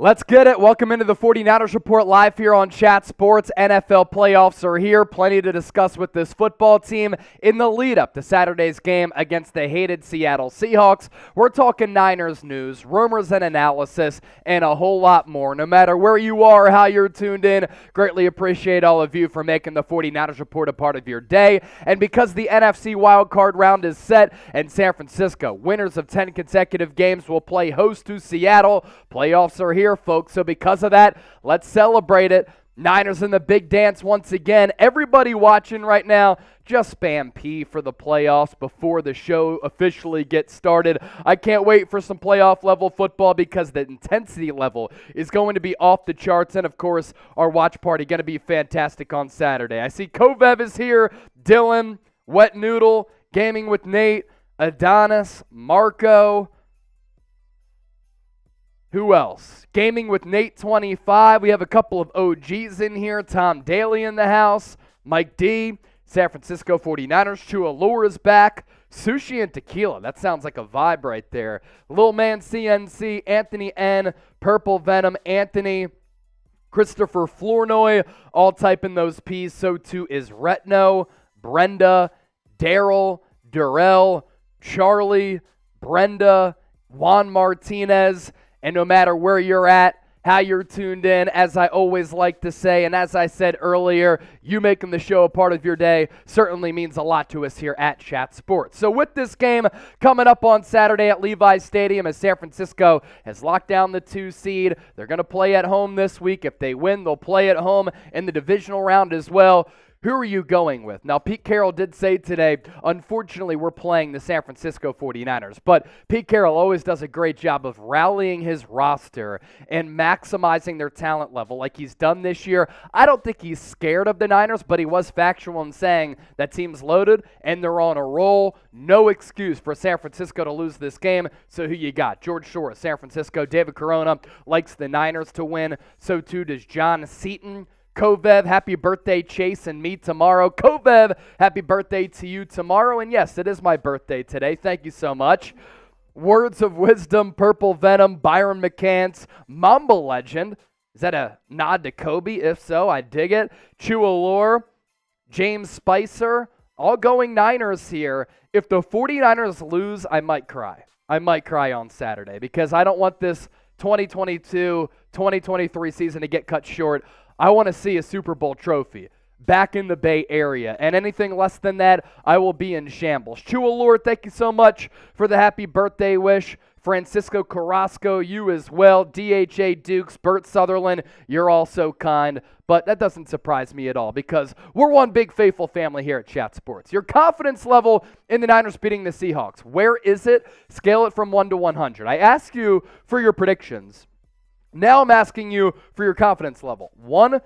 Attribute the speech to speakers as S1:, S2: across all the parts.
S1: Let's get it. Welcome into the 49ers Report live here on Chat Sports. NFL playoffs are here. Plenty to discuss with this football team in the lead up to Saturday's game against the hated Seattle Seahawks. We're talking Niners news, rumors and analysis, and a whole lot more. No matter where you are, how you're tuned in, greatly appreciate all of you for making the 49ers Report a part of your day. And because the NFC Wildcard round is set and San Francisco, winners of 10 consecutive games, will play host to Seattle, playoffs are here, folks. So because of that, let's celebrate it. Niners in the big dance once again. Everybody watching right now, just spam P for the playoffs before the show officially gets started. I can't wait for some playoff level football because the intensity level is going to be off the charts. And of course, our watch party going to be fantastic on Saturday. I see Kovev is here, Dylan, Wet Noodle, Gaming with Nate, Adonis, Marco. Who else? Gaming with Nate 25. We have a couple of OGs in here. Tom Daly in the house. Mike D. San Francisco 49ers. Chua Lure is back. Sushi and tequila. That sounds like a vibe right there. Lil Man CNC. Anthony N. Purple Venom. Anthony. Christopher Flournoy. All typing those P's. So too is Retno. Brenda. Daryl. Durrell. Charlie. Brenda. Juan Martinez. And no matter where you're at, how you're tuned in, as I always like to say, and as I said earlier, you making the show a part of your day certainly means a lot to us here at Chat Sports. So with this game coming up on Saturday at Levi's Stadium as San Francisco has locked down the 2 seed, they're going to play at home this week. If they win, they'll play at home in the divisional round as well. Who are you going with? Now, Pete Carroll did say today, unfortunately, we're playing the San Francisco 49ers, but Pete Carroll always does a great job of rallying his roster and maximizing their talent level like he's done this year. I don't think he's scared of the Niners, but he was factual in saying that team's loaded and they're on a roll. No excuse for San Francisco to lose this game. So who you got? George Shore, San Francisco. David Corona likes the Niners to win. So too does John Seaton. Kovev, happy birthday, Chase and me tomorrow. Kovev, happy birthday to you tomorrow. And yes, it is my birthday today. Thank you so much. Words of Wisdom, Purple Venom, Byron McCants, Mamba Legend. Is that a nod to Kobe? If so, I dig it. Chua Lure, James Spicer, all going Niners here. If the 49ers lose, I might cry. I might cry on Saturday because I don't want this 2022-2023 season to get cut short. I want to see a Super Bowl trophy back in the Bay Area. And anything less than that, I will be in shambles. Chua Lure, thank you so much for the happy birthday wish. Francisco Carrasco, you as well. DHA Dukes, Bert Sutherland, you're all so kind. But that doesn't surprise me at all because we're one big faithful family here at Chat Sports. Your confidence level in the Niners beating the Seahawks, where is it? Scale it from 1 to 100. I ask you for your predictions. Now I'm asking you for your confidence level. 1,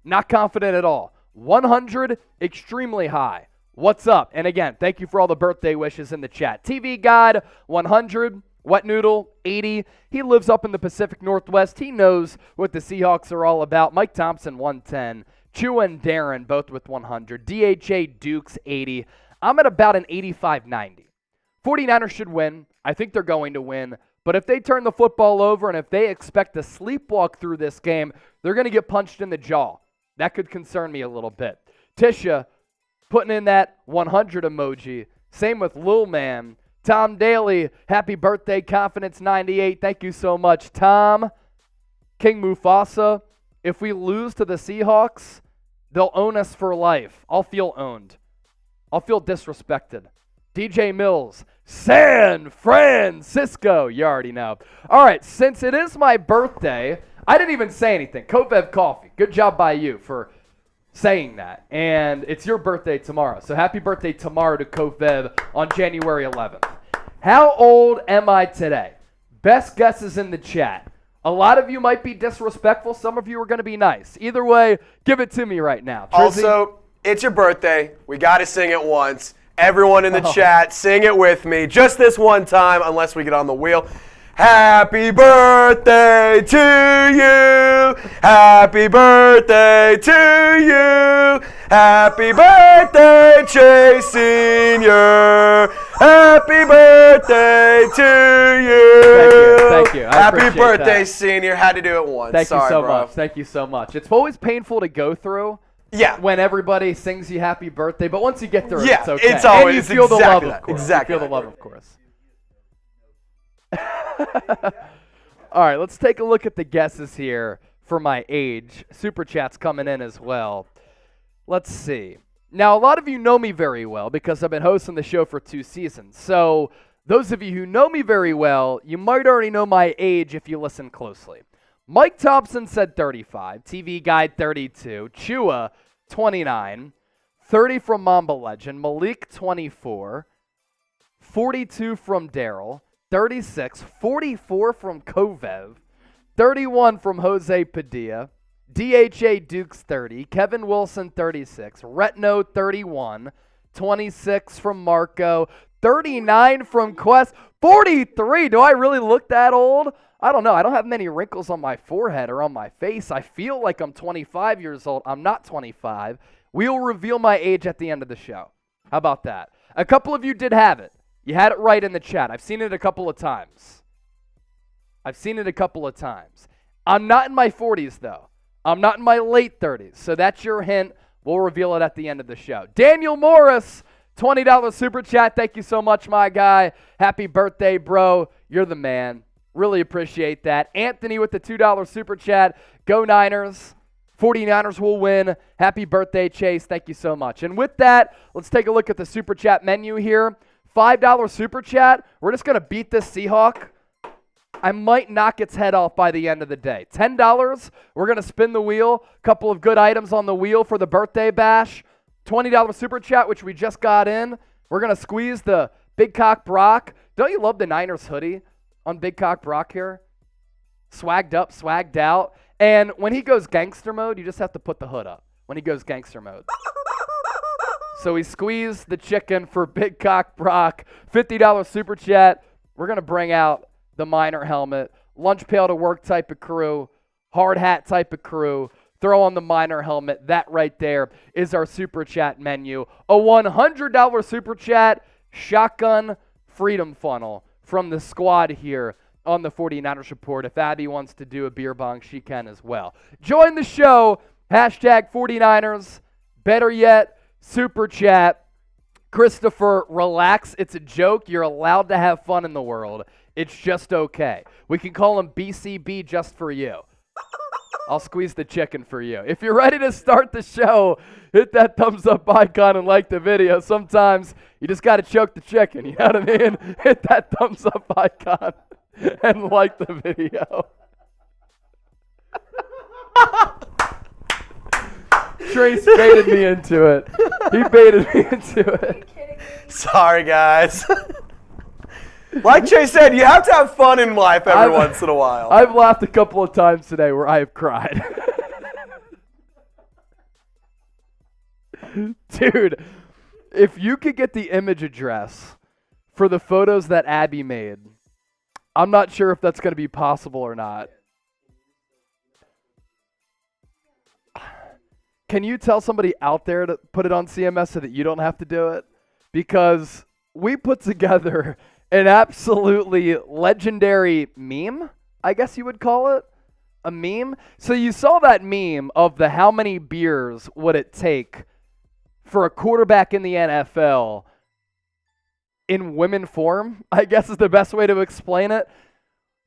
S1: not confident at all. 100, extremely high. What's up? And again, thank you for all the birthday wishes in the chat. TV Guide, 100. Wet Noodle, 80. He lives up in the Pacific Northwest. He knows what the Seahawks are all about. Mike Thompson, 110. Chew and Darren, both with 100. DHA Dukes, 80. I'm at about an 85-90. 49ers should win. I think they're going to win. But if they turn the football over and if they expect to sleepwalk through this game, they're going to get punched in the jaw. That could concern me a little bit. Tisha putting in that 100 emoji. Same with Lil Man. Tom Daly, happy birthday, Confidence 98. Thank you so much, Tom. King Mufasa, if we lose to the Seahawks, they'll own us for life. I'll feel owned. I'll feel disrespected. DJ Mills, San Francisco. You already know. All right, since it is my birthday, I didn't even say anything. Kovev Coffee, good job by you for saying that. And it's your birthday tomorrow. So happy birthday tomorrow to Kovev on January 11th. How old am I today? Best guesses in the chat. A lot of you might be disrespectful. Some of you are going to be nice. Either way, give it to me right now. Trizzy?
S2: Also, it's your birthday. We got to sing it once. Everyone in the chat, sing it with me. Just this one time, unless we get on the wheel. Happy birthday to you. Happy birthday to you. Happy birthday, Chase Sr. Happy birthday to you.
S1: Thank you. I
S2: Happy
S1: appreciate
S2: birthday,
S1: that.
S2: senior. Had to do it once.
S1: Thank
S2: Sorry,
S1: you so
S2: bro.
S1: much. Thank you so much. It's always painful to go through.
S2: Yeah.
S1: When everybody sings you happy birthday, but once you get through it,
S2: Yeah,
S1: it's okay.
S2: it's always-
S1: and you
S2: it's
S1: feel the
S2: exactly
S1: love,
S2: that.
S1: of course.
S2: Exactly
S1: You feel the
S2: that.
S1: love, of course. All right, let's take a look at the guesses here for my age. Super Chat's coming in as well. Let's see. Now, a lot of you know me very well because I've been hosting the show for 2 seasons. So those of you who know me very well, you might already know my age if you listen closely. Mike Thompson said 35, TV Guide 32, Chua 29, 30 from Mamba Legend, Malik 24, 42 from Daryl, 36, 44 from Kovev, 31 from Jose Padilla, DHA Dukes 30, Kevin Wilson 36, Retno 31, 26 from Marco, 39 from Quest, 43. Do I really look that old? I don't know. I don't have many wrinkles on my forehead or on my face. I feel like I'm 25 years old. I'm not 25. We'll reveal my age at the end of the show. How about that? A couple of you did have it. You had it right in the chat. I've seen it a couple of times. I'm not in my 40s, though. I'm not in my late 30s. So that's your hint. We'll reveal it at the end of the show. Daniel Morris, $20 super chat. Thank you so much, my guy. Happy birthday, bro. You're the man. Really appreciate that. Anthony with the $2 super chat. Go Niners. 49ers will win. Happy birthday, Chase. Thank you so much. And with that, let's take a look at the super chat menu here. $5 super chat. We're just going to beat this Seahawk. I might knock its head off by the end of the day. $10, we're going to spin the wheel. Couple of good items on the wheel for the birthday bash. $20 super chat, which we just got in. We're going to squeeze the Big Cock Brock. Don't you love the Niners hoodie on Big Cock Brock here? Swagged up, swagged out. And when he goes gangster mode, you just have to put the hood up when he goes gangster mode. So we squeeze the chicken for Big Cock Brock. $50 super chat. We're going to bring out the Miner helmet. Lunch pail to work type of crew. Hard hat type of crew. Throw on the Miner helmet. That right there is our super chat menu. A $100 super chat. Shotgun Freedom Funnel from the squad here on the 49ers Report. If Abby wants to do a beer bong, she can as well. Join the show. Hashtag 49ers. Better yet, super chat. Christopher, relax. It's a joke. You're allowed to have fun in the world. It's just okay. We can call him BCB just for you. I'll squeeze the chicken for you. If you're ready to start the show, hit that thumbs up icon and like the video. Sometimes you just got to choke the chicken. You know what I mean? Hit that thumbs up icon and like the video. Trace baited me into it. He baited me into it.
S2: Sorry, guys. Like Chase said, you have to have fun in life every once in a while.
S1: I've laughed a couple of times today where I have cried. Dude, if you could get the image address for the photos that Abby made, I'm not sure if that's going to be possible or not. Can you tell somebody out there to put it on CMS so that you don't have to do it? Because we put together an absolutely legendary meme, I guess you would call it. A meme. So you saw that meme of the how many beers would it take for a quarterback in the NFL in women form, I guess is the best way to explain it.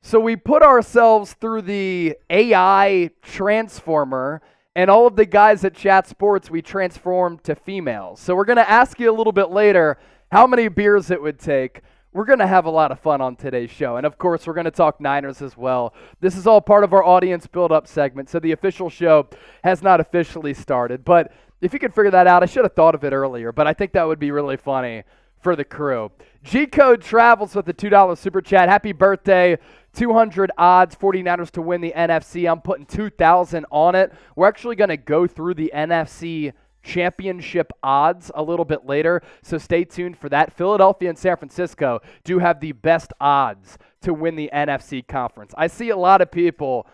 S1: So we put ourselves through the AI transformer, and all of the guys at Chat Sports, we transformed to females. So we're going to ask you a little bit later how many beers it would take. We're going to have a lot of fun on today's show. And, of course, we're going to talk Niners as well. This is all part of our audience build-up segment, so the official show has not officially started. But if you could figure that out, I should have thought of it earlier, but I think that would be really funny for the crew. G-Code Travels with the $2 super chat. Happy birthday. 200 odds, 49ers to win the NFC. I'm putting 2,000 on it. We're actually going to go through the NFC championship odds a little bit later, so stay tuned for that. Philadelphia and San Francisco do have the best odds to win the NFC conference. I see a lot of people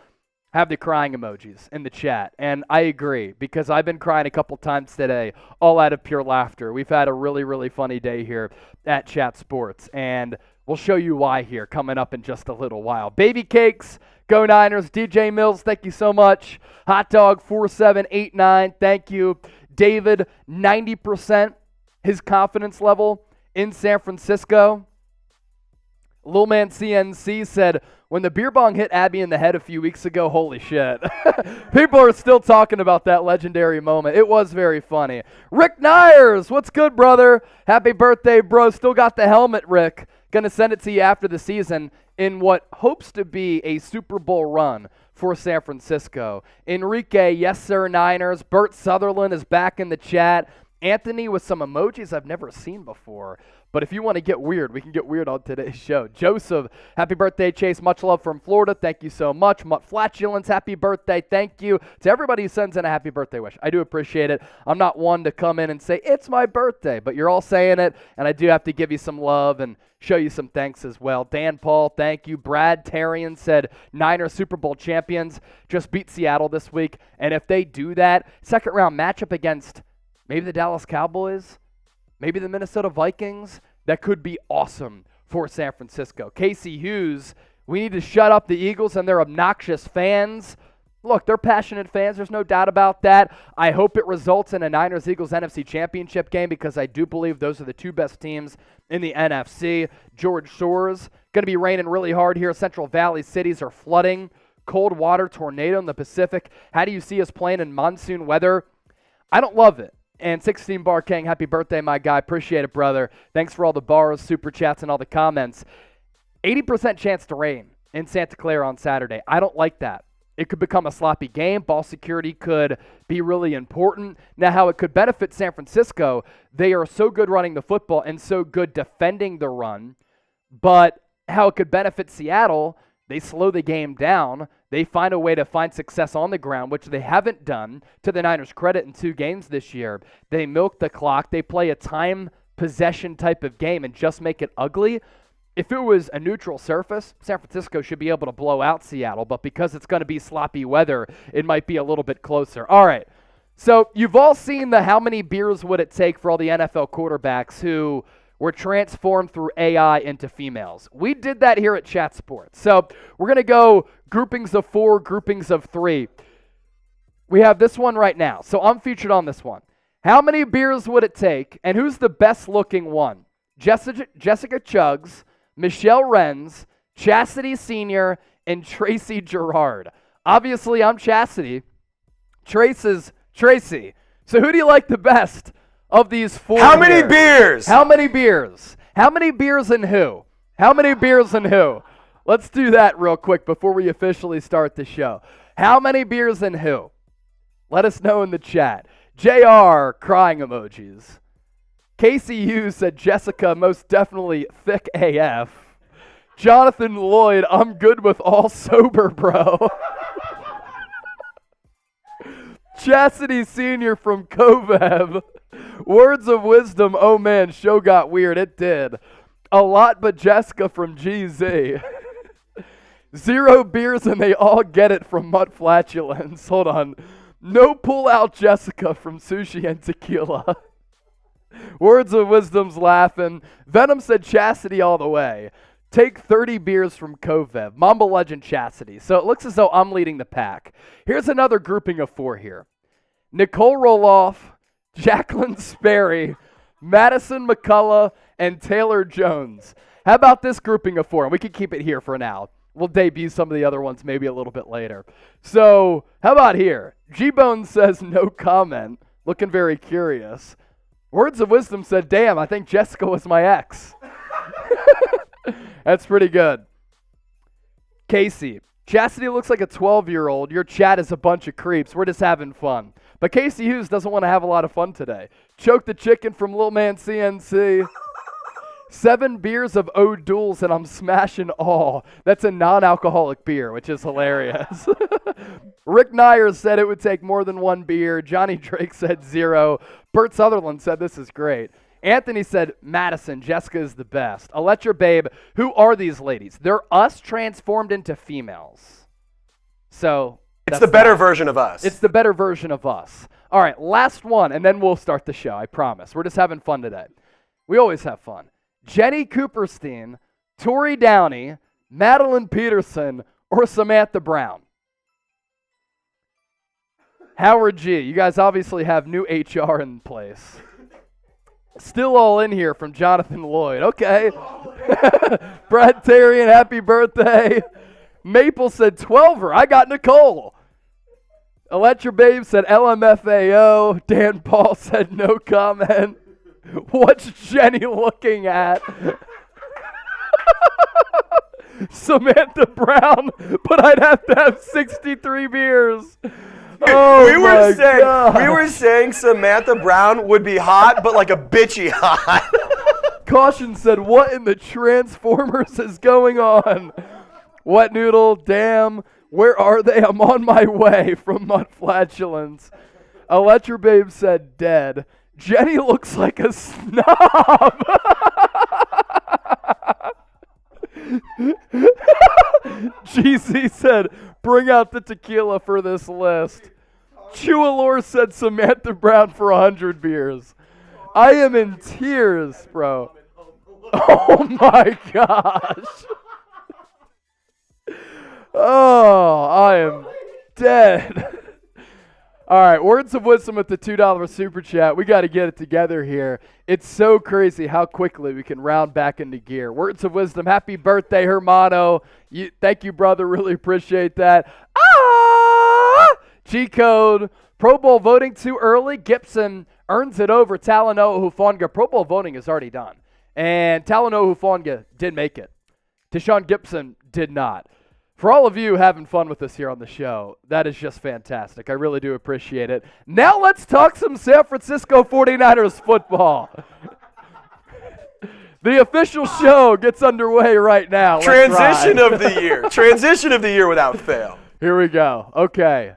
S1: have the crying emojis in the chat. And I agree, because I've been crying a couple times today, all out of pure laughter. We've had a really, really funny day here at Chat Sports, and we'll show you why here coming up in just a little while. Baby Cakes, go Niners. DJ Mills, thank you so much. Hot Dog 4789, thank you. David, 90% his confidence level in San Francisco. Lil Man CNC said, when the beer bong hit Abby in the head a few weeks ago, holy shit. People are still talking about that legendary moment. It was very funny. Rick Nyers, what's good, brother? Happy birthday, bro. Still got the helmet, Rick. Going to send it to you after the season in what hopes to be a Super Bowl run for San Francisco. Enrique, yes, sir, Niners. Bert Sutherland is back in the chat. Anthony with some emojis I've never seen before. But if you want to get weird, we can get weird on today's show. Joseph, happy birthday, Chase. Much love from Florida. Thank you so much. Mutt Flatulence, happy birthday. Thank you to everybody who sends in a happy birthday wish. I do appreciate it. I'm not one to come in and say, it's my birthday, but you're all saying it, and I do have to give you some love and show you some thanks as well. Dan Paul, thank you. Brad Tarian said, Niners Super Bowl champions just beat Seattle this week, and if they do that, second round matchup against maybe the Dallas Cowboys, maybe the Minnesota Vikings, that could be awesome for San Francisco. Casey Hughes, we need to shut up the Eagles and their obnoxious fans. Look, they're passionate fans. There's no doubt about that. I hope it results in a Niners-Eagles NFC Championship game, because I do believe those are the two best teams in the NFC. George Shores, going to be raining really hard here. Central Valley cities are flooding. Cold water tornado in the Pacific. How do you see us playing in monsoon weather? I don't love it. And 16 Bar King, happy birthday, my guy. Appreciate it, brother. Thanks for all the bars, super chats, and all the comments. 80% chance to rain in Santa Clara on Saturday. I don't like that. It could become a sloppy game. Ball security could be really important. Now, how it could benefit San Francisco, they are so good running the football and so good defending the run. But how it could benefit Seattle, they slow the game down. They find a way to find success on the ground, which they haven't done, to the Niners' credit, in 2 games this year. They milk the clock. They play a time possession type of game and just make it ugly. If it was a neutral surface, San Francisco should be able to blow out Seattle, but because it's going to be sloppy weather, it might be a little bit closer. All right, so you've all seen the how many beers would it take for all the NFL quarterbacks who were transformed through AI into females. We did that here at Chat Sports. So we're going to go groupings of 4, groupings of 3. We have this one right now. So I'm featured on this one. How many beers would it take, and who's the best looking one? Jessica Chuggs, Michelle Renz, Chastity Sr., and Tracy Gerard. Obviously, I'm Chastity. Trace is Tracy. So who do you like the best of these 4?
S2: How many beers?
S1: How many beers? How many beers and who? How many beers and who? Let's do that real quick before we officially start the show. How many beers and who? Let us know in the chat. JR, crying emojis. Casey Hughes said Jessica, most definitely thick AF. Jonathan Lloyd, I'm good with all sober, bro. Chastity Sr. from Kovev. Words of wisdom, oh man, show got weird. It did. A lot but Jessica from GZ. 0 beers and they all get it from Mutt Flatulence. Hold on. No pull out Jessica from Sushi and Tequila. Words of wisdom's laughing. Venom said Chastity all the way. Take 30 beers from Kovev. Mamba Legend Chastity. So it looks as though I'm leading the pack. Here's another grouping of 4 here. Nicole Roloff, Jacqueline Sperry, Madison McCullough, and Taylor Jones. How about this grouping of 4? And we can keep it here for now. We'll debut some of the other ones maybe a little bit later. So how about here? G-Bone says no comment. Looking very curious. Words of Wisdom said, damn, I think Jessica was my ex. That's pretty good. Casey, Chastity looks like a 12-year-old. Your chat is a bunch of creeps. We're just having fun. But Casey Hughes doesn't want to have a lot of fun today. Choke the chicken from Lil Man CNC. 7 beers of O'Doul's and I'm smashing all. That's a non-alcoholic beer, which is hilarious. Rick Nyers said it would take more than 1 beer. Johnny Drake said 0. Bert Sutherland said this is great. Anthony said Madison, Jessica is the best. Electra Babe, who are these ladies? They're us transformed into females. So
S2: It's the better version of us.
S1: It's the better version of us. All right, last one, and then we'll start the show, I promise. We're just having fun today. We always have fun. Jenny Cooperstein, Tori Downey, Madeline Peterson, or Samantha Brown? Howard G., you guys obviously have new HR in place. Still all in here from Jonathan Lloyd. Okay. Brad Terrian, happy birthday. Maple said 12er. I got Nicole. Electra Babe said LMFAO. Dan Paul said no comment. What's Jenny looking at? Samantha Brown, but I'd have to have 63 beers. Oh,
S2: we were saying Samantha Brown would be hot, but like a bitchy hot.
S1: Caution said, what in the Transformers is going on? Wet Noodle, damn, where are they? I'm on my way from Mud Flatulence. Electra Babe said dead. Jenny looks like a snob. GC said, bring out the tequila for this list. Chewalore said Samantha Brown for 100 beers. I am in tears, bro. Oh my gosh. Oh, I am dead. All right, words of wisdom with the $2 super chat. We got to get it together here. It's so crazy how quickly we can round back into gear. Words of wisdom, happy birthday, Hermano. Thank you, brother. Really appreciate that. G-code, Pro Bowl voting too early. Gibson earns it over Talanoa Hufanga. Pro Bowl voting is already done. And Talanoa Hufanga did make it. Deshaun Gibson did not. For all of you having fun with us here on the show, that is just fantastic. I really do appreciate it. Now let's talk some San Francisco 49ers football. The official show gets underway right now.
S2: Transition of the year. Transition of the year without fail.
S1: Here we go. Okay.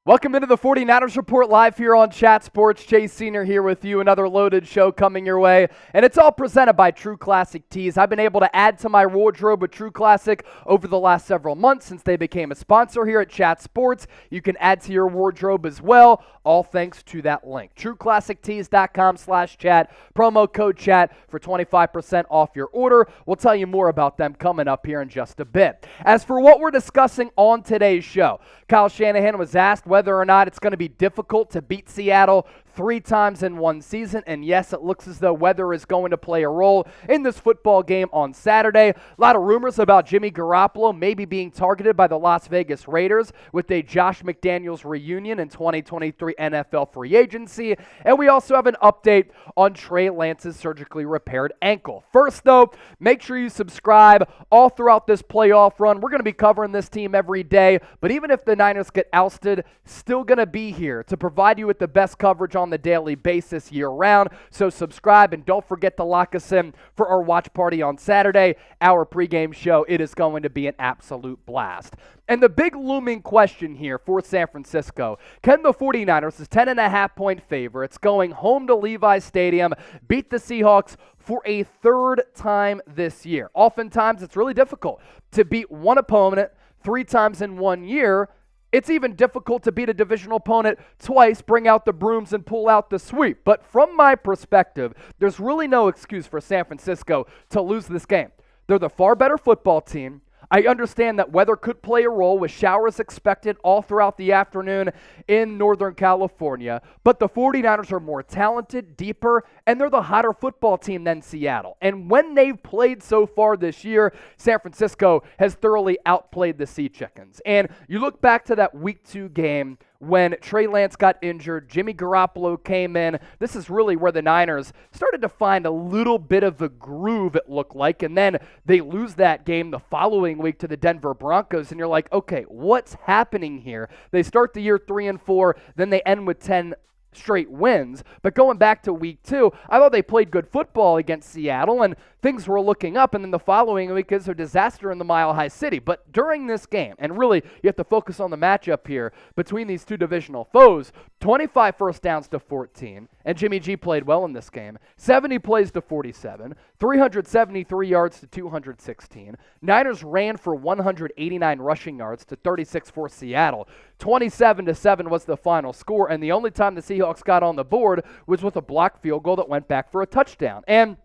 S1: Welcome into the 49ers Report live here on Chat Sports. Chase Senior here with you. Another loaded show coming your way. And it's all presented by True Classic Tees. I've been able to add to my wardrobe with True Classic over the last several months since they became a sponsor here at Chat Sports. You can add to your wardrobe as well, all thanks to that link. TrueClassicTees.com/chat. Promo code chat for 25% off your order. We'll tell you more about them coming up here in just a bit. As for what we're discussing on today's show, Kyle Shanahan was asked whether or not it's going to be difficult to beat Seattle 3 times in one season, and yes, it looks as though weather is going to play a role in this football game on Saturday. A lot of rumors about Jimmy Garoppolo maybe being targeted by the Las Vegas Raiders with a Josh McDaniels reunion in 2023 NFL free agency, and we also have an update on Trey Lance's surgically repaired ankle. First, though, make sure you subscribe all throughout this playoff run. We're going to be covering this team every day, but even if the Niners get ousted, still going to be here to provide you with the best coverage on the daily basis year-round. So subscribe and don't forget to lock us in for our watch party on Saturday, our pregame show. It is going to be an absolute blast. And the big looming question here for San Francisco, can the 49ers, as 10.5-point favorites, going home to Levi's Stadium, beat the Seahawks for a third time this year? Oftentimes, it's really difficult to beat one opponent 3 times in 1 year. It's even difficult to beat a divisional opponent twice, bring out the brooms, and pull out the sweep. But from my perspective, there's really no excuse for San Francisco to lose this game. They're the far better football team. I understand that weather could play a role with showers expected all throughout the afternoon in Northern California, but the 49ers are more talented, deeper, and they're the hotter football team than Seattle. And when they've played so far this year, San Francisco has thoroughly outplayed the Sea Chickens. And you look back to that Week 2 game when Trey Lance got injured, Jimmy Garoppolo came in. This is really where the Niners started to find a little bit of a groove, it looked like, and then they lose that game the following week to the Denver Broncos, and you're like, okay, what's happening here? They start the year 3-4, then they end with 10 straight wins. But going back to Week 2, I thought they played good football against Seattle, and things were looking up, and then the following week is a disaster in the Mile High City. But during this game, and really you have to focus on the matchup here between these two divisional foes, 25 first downs to 14, and Jimmy G played well in this game, 70 plays to 47, 373 yards to 216. Niners ran for 189 rushing yards to 36 for Seattle. 27-7 was the final score, and the only time the Seahawks got on the board was with a blocked field goal that went back for a touchdown. And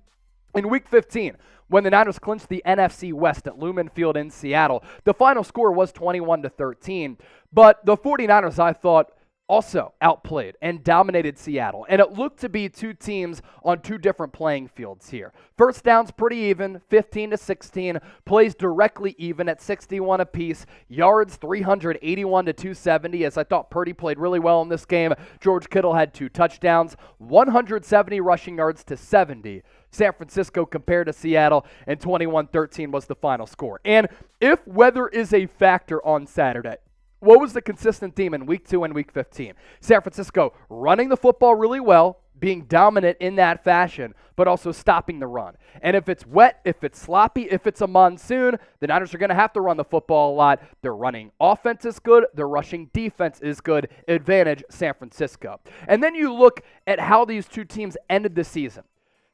S1: in Week 15, when the Niners clinched the NFC West at Lumen Field in Seattle, the final score was 21-13. But the 49ers, I thought, also outplayed and dominated Seattle. And it looked to be two teams on two different playing fields here. First downs pretty even, 15-16. Plays directly even at 61 apiece. Yards 381 to 270, as I thought Purdy played really well in this game. George Kittle had 2 touchdowns, 170 rushing yards to 70. San Francisco compared to Seattle, and 21-13 was the final score. And if weather is a factor on Saturday, what was the consistent theme in Week 2 and Week 15? San Francisco running the football really well, being dominant in that fashion, but also stopping the run. And if it's wet, if it's sloppy, if it's a monsoon, the Niners are going to have to run the football a lot. Their running offense is good. Their rushing defense is good. Advantage San Francisco. And then you look at how these two teams ended the season.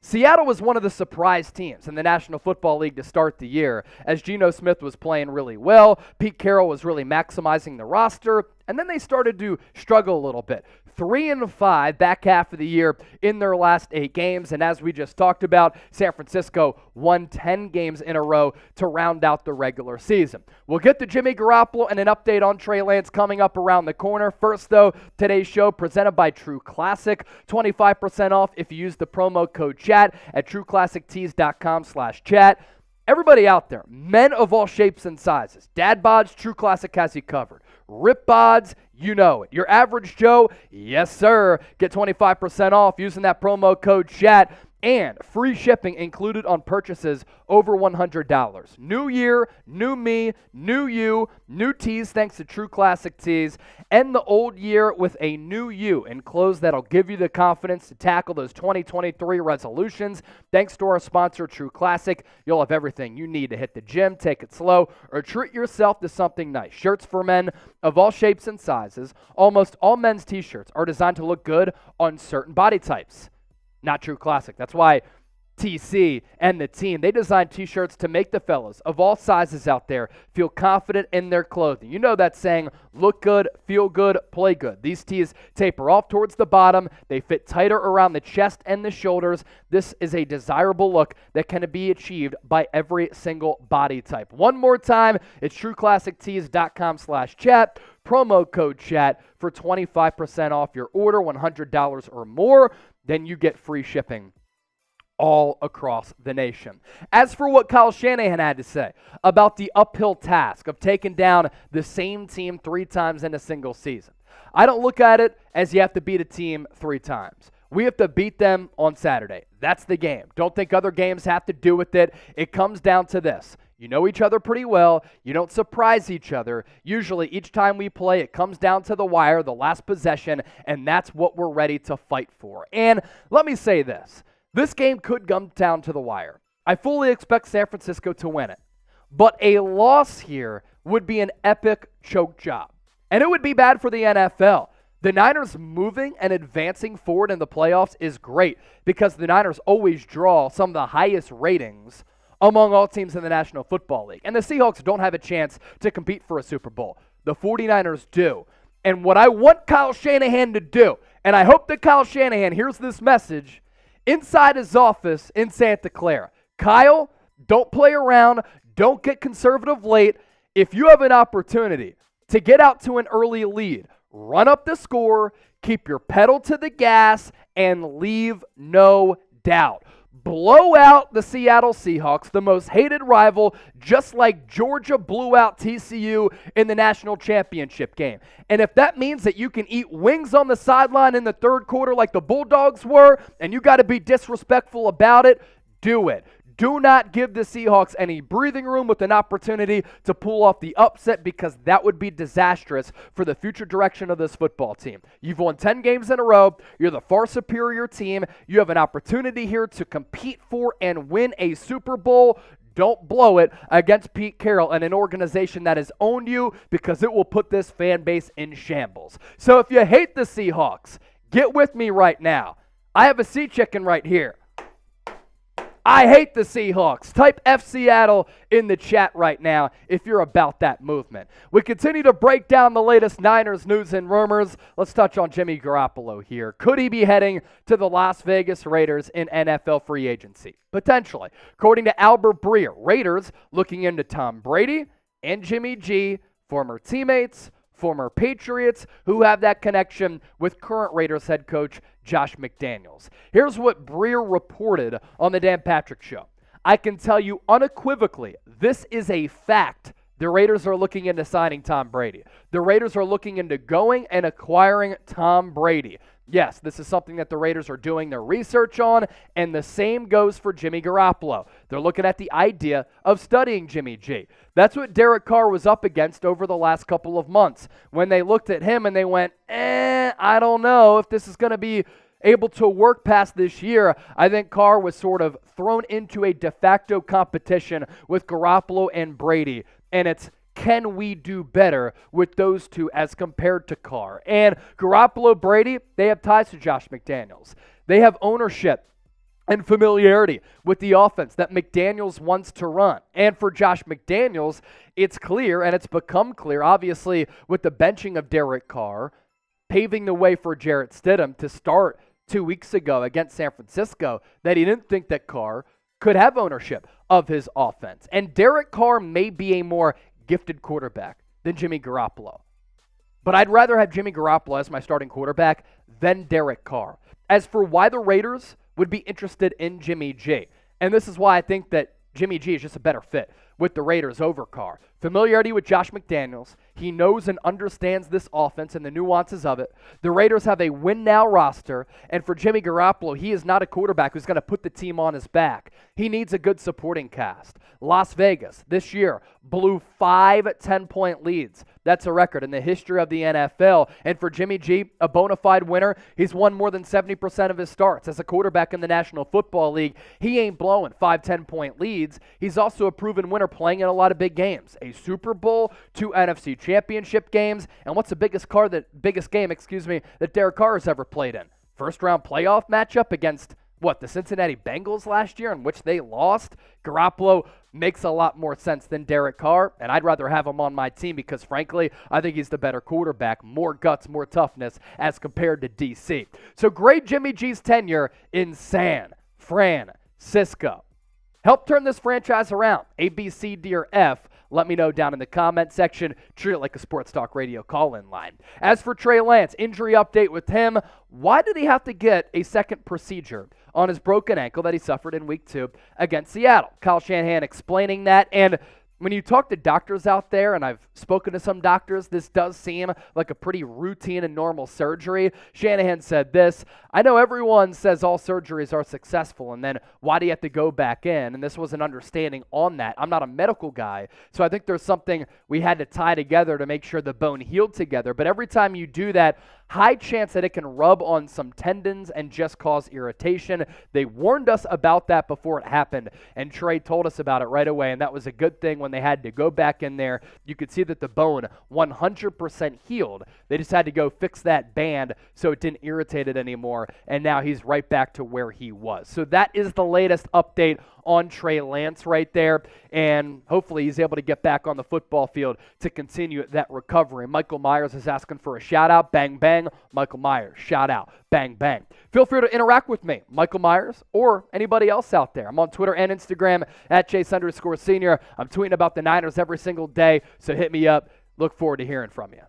S1: Seattle was one of the surprise teams in the National Football League to start the year, as Geno Smith was playing really well, Pete Carroll was really maximizing the roster, and then they started to struggle a little bit. 3-5 back half of the year in their last 8 games, and as we just talked about, San Francisco won 10 games in a row to round out the regular season. We'll get to Jimmy Garoppolo and an update on Trey Lance coming up around the corner. First, though, today's show presented by True Classic. 25% off if you use the promo code CHAT at trueclassictees.com/chat. Everybody out there, men of all shapes and sizes, dad bods, True Classic has you covered. Rip bods, you know it. Your average Joe, yes sir. Get 25% off using that promo code CHAT and free shipping included on purchases over $100. New year, new me, new you, new tees thanks to True Classic Tees. End the old year with a new you and clothes that'll give you the confidence to tackle those 2023 resolutions. Thanks to our sponsor, True Classic, you'll have everything you need to hit the gym, take it slow, or treat yourself to something nice. Shirts for men of all shapes and sizes. Almost all men's t-shirts are designed to look good on certain body types. Not True Classic. That's why TC and the team, they designed t-shirts to make the fellas of all sizes out there feel confident in their clothing. You know that saying, look good, feel good, play good. These tees taper off towards the bottom. They fit tighter around the chest and the shoulders. This is a desirable look that can be achieved by every single body type. One more time, it's trueclassictees.com/chat. Promo code CHAT for 25% off your order, $100 or more. Then you get free shipping all across the nation. As for what Kyle Shanahan had to say about the uphill task of taking down the same team 3 times in a single season, I don't look at it as you have to beat a team 3 times. We have to beat them on Saturday. That's the game. Don't think other games have to do with it. It comes down to this. You know each other pretty well. You don't surprise each other. Usually each time we play, it comes down to the wire, the last possession, and that's what we're ready to fight for. And let me say this. This game could come down to the wire. I fully expect San Francisco to win it. But a loss here would be an epic choke job. And it would be bad for the NFL. The Niners moving and advancing forward in the playoffs is great because the Niners always draw some of the highest ratings among all teams in the National Football League. And the Seahawks don't have a chance to compete for a Super Bowl. The 49ers do. And what I want Kyle Shanahan to do, and I hope that Kyle Shanahan hears this message inside his office in Santa Clara. Kyle, don't play around. Don't get conservative late. If you have an opportunity to get out to an early lead, run up the score, keep your pedal to the gas, and leave no doubt. Blow out the Seattle Seahawks, the most hated rival, just like Georgia blew out TCU in the national championship game. And if that means that you can eat wings on the sideline in the third quarter like the Bulldogs were, and you got to be disrespectful about it, do it. Do not give the Seahawks any breathing room with an opportunity to pull off the upset, because that would be disastrous for the future direction of this football team. You've won 10 games in a row. You're the far superior team. You have an opportunity here to compete for and win a Super Bowl. Don't blow it against Pete Carroll and an organization that has owned you, because it will put this fan base in shambles. So if you hate the Seahawks, get with me right now. I have a sea chicken right here. I hate the Seahawks. Type F Seattle in the chat right now if you're about that movement. We continue to break down the latest Niners news and rumors. Let's touch on Jimmy Garoppolo here. Could he be heading to the Las Vegas Raiders in NFL free agency? Potentially. According to Albert Breer, Raiders looking into Tom Brady and Jimmy G, former teammates, former Patriots, who have that connection with current Raiders head coach Josh McDaniels. Here's what Breer reported on the Dan Patrick Show. I can tell you unequivocally, this is a fact. The Raiders are looking into signing Tom Brady. The Raiders are looking into going and acquiring Tom Brady. Yes, this is something that the Raiders are doing their research on, and the same goes for Jimmy Garoppolo. They're looking at the idea of studying Jimmy G. That's what Derek Carr was up against over the last couple of months, when they looked at him and they went, I don't know if this is going to be able to work past this year. I think Carr was sort of thrown into a de facto competition with Garoppolo and Brady, and it's, can we do better with those two as compared to Carr? And Garoppolo, Brady, they have ties to Josh McDaniels. They have ownership and familiarity with the offense that McDaniels wants to run. And for Josh McDaniels, it's clear, and it's become clear, obviously, with the benching of Derek Carr, paving the way for Jarrett Stidham to start 2 weeks ago against San Francisco, that he didn't think that Carr could have ownership of his offense. And Derek Carr may be a more gifted quarterback than Jimmy Garoppolo. But I'd rather have Jimmy Garoppolo as my starting quarterback than Derek Carr. As for why the Raiders would be interested in Jimmy G, and this is why I think that Jimmy G is just a better fit with the Raiders over Carr. Familiarity with Josh McDaniels. He knows and understands this offense and the nuances of it. The Raiders have a win-now roster, and for Jimmy Garoppolo, he is not a quarterback who's going to put the team on his back. He needs a good supporting cast. Las Vegas, this year, blew 5 10-point leads. That's a record in the history of the NFL. And for Jimmy G, a bona fide winner, he's won more than 70% of his starts as a quarterback in the National Football League. He ain't blowing 5 10-point leads. He's also a proven winner playing in a lot of big games. A Super Bowl, 2 NFC championship games, and what's the biggest game that Derek Carr has ever played in? First-round playoff matchup against, the Cincinnati Bengals last year, in which they lost. Garoppolo makes a lot more sense than Derek Carr, and I'd rather have him on my team because, frankly, I think he's the better quarterback. More guts, more toughness as compared to DC. So grade Jimmy G's tenure in San Francisco. Help turn this franchise around. A, B, C, D, or F. Let me know down in the comment section. Treat it like a Sports Talk Radio call-in line. As for Trey Lance, injury update with him. Why did he have to get a second procedure on his broken ankle that he suffered in Week 2 against Seattle? Kyle Shanahan explaining that. And when you talk to doctors out there, and I've spoken to some doctors, this does seem like a pretty routine and normal surgery. Shanahan said this: I know everyone says all surgeries are successful, and then why do you have to go back in? And this was an understanding on that. I'm not a medical guy, so I think there's something we had to tie together to make sure the bone healed together. But every time you do that, high chance that it can rub on some tendons and just cause irritation. They warned us about that before it happened, and Trey told us about it right away, and that was a good thing. When they had to go back in there, you could see that the bone 100% healed. They just had to go fix that band so it didn't irritate it anymore, and now he's right back to where he was. So that is the latest update on Trey Lance right there, and hopefully he's able to get back on the football field to continue that recovery. Michael Myers is asking for a shout-out. Bang, bang. Michael Myers, shout-out. Bang, bang. Feel free to interact with me, Michael Myers, or anybody else out there. I'm on Twitter and Instagram at Chase_Senior. I'm tweeting about the Niners every single day, so hit me up. Look forward to hearing from you.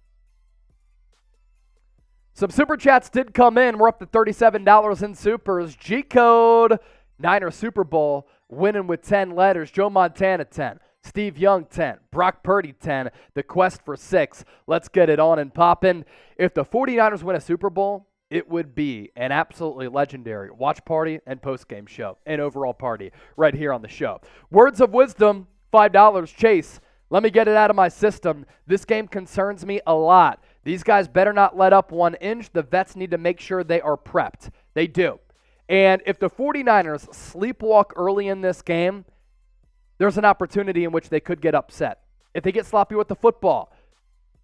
S1: Some Super Chats did come in. We're up to $37 in Supers. G-Code, Niners Super Bowl, winning with 10 letters. Joe Montana, 10. Steve Young, 10. Brock Purdy, 10. The Quest for 6. Let's get it on and poppin'. If the 49ers win a Super Bowl, it would be an absolutely legendary watch party and post-game show and overall party right here on the show. Words of wisdom, $5. Chase, let me get it out of my system. This game concerns me a lot. These guys better not let up 1 inch. The vets need to make sure they are prepped. They do. And if the 49ers sleepwalk early in this game, there's an opportunity in which they could get upset. If they get sloppy with the football,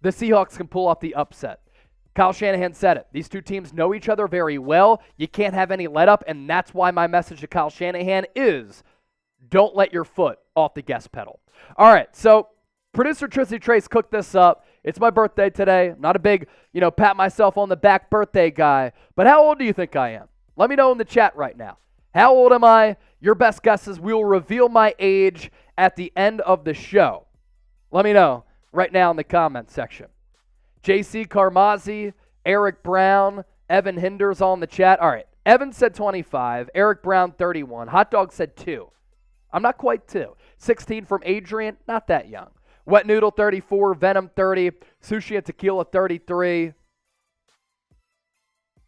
S1: the Seahawks can pull off the upset. Kyle Shanahan said it. These two teams know each other very well. You can't have any let up, and that's why my message to Kyle Shanahan is don't let your foot off the gas pedal. All right, so producer Tristy Trace cooked this up. It's my birthday today. I'm not a big, pat myself on the back birthday guy, but how old do you think I am? Let me know in the chat right now. How old am I? Your best guesses. We will reveal my age at the end of the show. Let me know right now in the comment section. JC Carmazzi, Eric Brown, Evan Hinders on the chat. All right, Evan said 25, Eric Brown 31, Hot Dog said 2. I'm not quite 2. 16 from Adrian, not that young. Wet Noodle 34, Venom 30, Sushi and Tequila 33.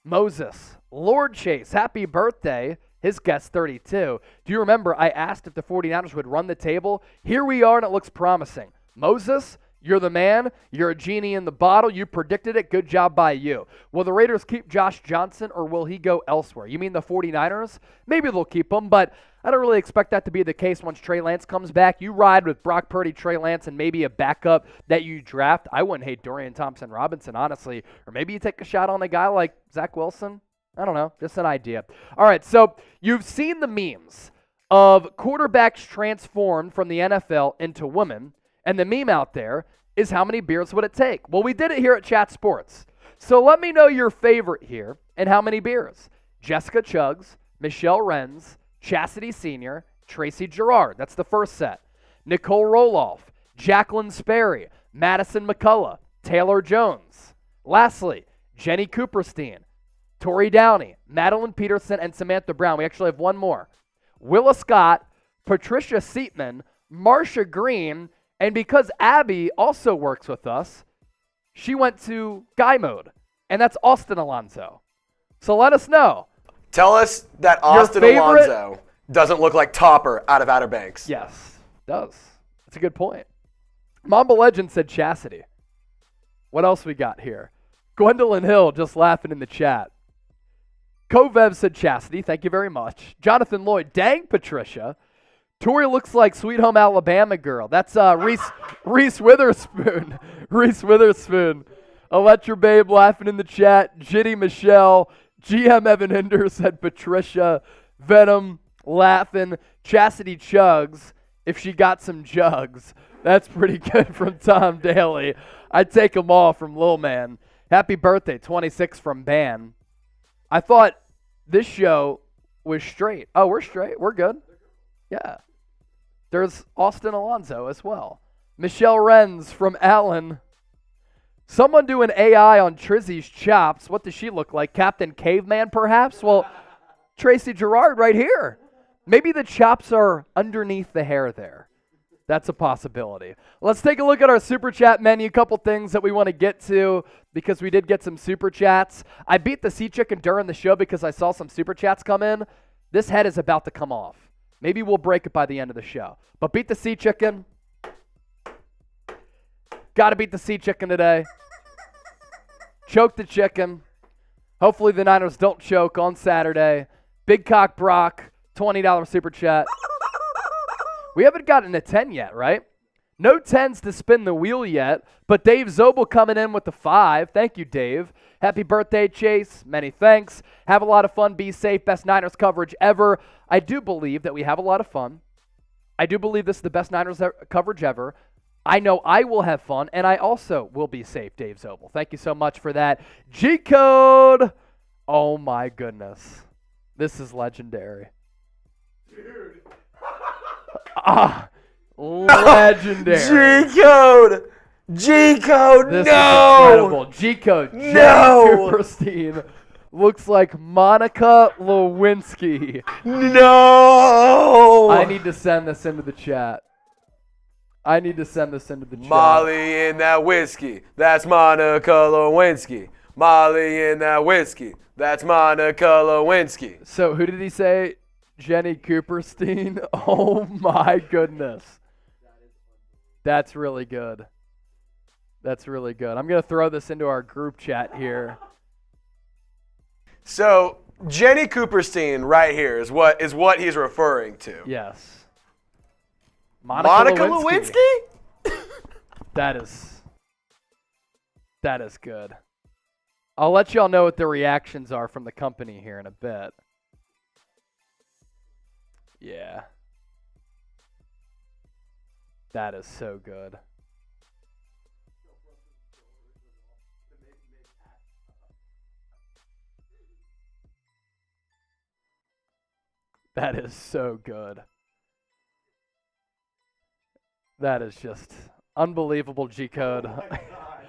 S1: Moses, Lord Chase, happy birthday. His guess 32. Do you remember I asked if the 49ers would run the table? Here we are, and it looks promising. Moses, you're the man. You're a genie in the bottle. You predicted it. Good job by you. Will the Raiders keep Josh Johnson, or will he go elsewhere? You mean the 49ers? Maybe they'll keep him, but I don't really expect that to be the case once Trey Lance comes back. You ride with Brock Purdy, Trey Lance, and maybe a backup that you draft. I wouldn't hate Dorian Thompson-Robinson, honestly. Or maybe you take a shot on a guy like Zach Wilson. I don't know. Just an idea. All right, so you've seen the memes of quarterbacks transformed from the NFL into women, and the meme out there is how many beers would it take? Well, we did it here at Chat Sports. So let me know your favorite here and how many beers. Jessica Chugs, Michelle Renz, Chastity Sr., Tracy Gerard. That's the first set. Nicole Roloff, Jacqueline Sperry, Madison McCullough, Taylor Jones. Lastly, Jenny Cooperstein, Tori Downey, Madeline Peterson, and Samantha Brown. We actually have one more. Willa Scott, Patricia Seatman, Marsha Green, and because Abby also works with us, she went to guy mode, and that's Austin Alonso. So let us know.
S2: Tell us that Austin Alonso doesn't look like Topper out of Outer Banks.
S1: Yes, it does. That's a good point. Mamba Legend said Chastity. What else we got here? Gwendolyn Hill just laughing in the chat. Kovev said Chastity. Thank you very much. Jonathan Lloyd. Dang, Patricia. Tori looks like Sweet Home Alabama girl. That's Reese Witherspoon. Reese Witherspoon. Electra Babe laughing in the chat. Jitty Michelle. GM Evan Hinder said Patricia. Venom laughing. Chastity Chugs. If she got some jugs. That's pretty good from Tom Daly. I'd take them all from Lil Man. Happy birthday, 26 from Ban. I thought this show was straight. Oh, we're straight. We're good. Yeah. There's Austin Alonso as well. Michelle Renz from Allen. Someone do an AI on Trizzy's chops. What does she look like? Captain Caveman, perhaps? Well, Tracy Gerard right here. Maybe the chops are underneath the hair there. That's a possibility. Let's take a look at our Super Chat menu. A couple things that we want to get to because we did get some Super Chats. I beat the Sea Chicken during the show because I saw some Super Chats come in. This head is about to come off. Maybe we'll break it by the end of the show. But beat the Sea Chicken. Got to beat the Sea Chicken today. Choke the chicken. Hopefully the Niners don't choke on Saturday. Big Cock Brock, $20 Super Chat. We haven't gotten a 10 yet, right? No 10s to spin the wheel yet, but Dave Zobel coming in with the 5. Thank you, Dave. Happy birthday, Chase. Many thanks. Have a lot of fun. Be safe. Best Niners coverage ever. I do believe that we have a lot of fun. I do believe this is the best Niners coverage ever. I know I will have fun, and I also will be safe, Dave Zobel. Thank you so much for that. G-Code. Oh, my goodness. This is legendary.
S2: Dude.
S1: Legendary.
S2: G-Code. G-Code,
S1: this
S2: no.
S1: Is incredible. G-Code.
S2: No.
S1: Cooperstein looks like Monica Lewinsky.
S2: No.
S1: I need to send this into the chat.
S2: Molly in that whiskey. That's Monica Lewinsky. Molly in that whiskey. That's Monica Lewinsky.
S1: So who did he say? Jenny Cooperstein? Oh my goodness. That's really good. That's really good. I'm going to throw this into our group chat here.
S2: So Jenny Cooperstein right here is what he's referring to.
S1: Yes.
S2: Monica Lewinsky?
S1: That is good. I'll let y'all know what the reactions are from the company here in a bit. Yeah. That is so good. That is so good. That is just unbelievable G-code. Oh my God.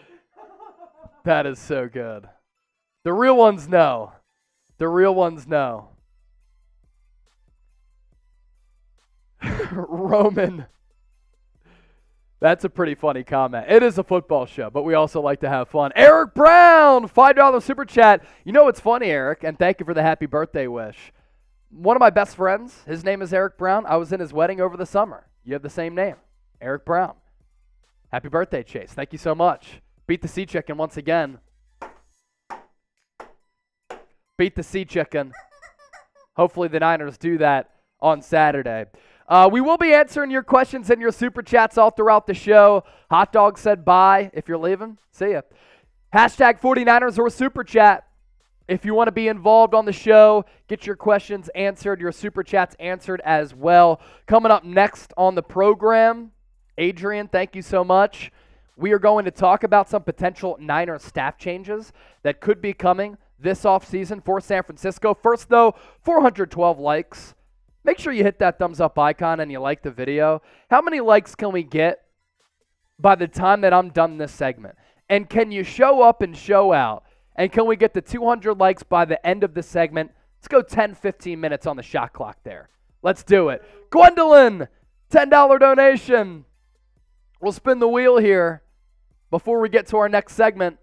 S1: That is so good. The real ones know. The real ones know. Roman. That's a pretty funny comment. It is a football show, but we also like to have fun. Eric Brown, $5 super chat. You know what's funny, Eric, and thank you for the happy birthday wish. One of my best friends, his name is Eric Brown. I was in his wedding over the summer. You have the same name, Eric Brown. Happy birthday, Chase. Thank you so much. Beat the Sea Chicken once again. Beat the Sea Chicken. Hopefully the Niners do that on Saturday. We will be answering your questions and your super chats all throughout the show. Hot Dog said bye. If you're leaving, see ya. Hashtag 49ers or super chat. If you want to be involved on the show, get your questions answered, your super chats answered as well. Coming up next on the program, Adrian, thank you so much. We are going to talk about some potential Niner staff changes that could be coming this offseason for San Francisco. First, though, 412 likes. Make sure you hit that thumbs up icon and you like the video. How many likes can we get by the time that I'm done this segment? And can you show up and show out? And can we get the 200 likes by the end of the segment? Let's go 10, 15 minutes on the shot clock there. Let's do it. Gwendolyn, $10 donation. We'll spin the wheel here before we get to our next segment.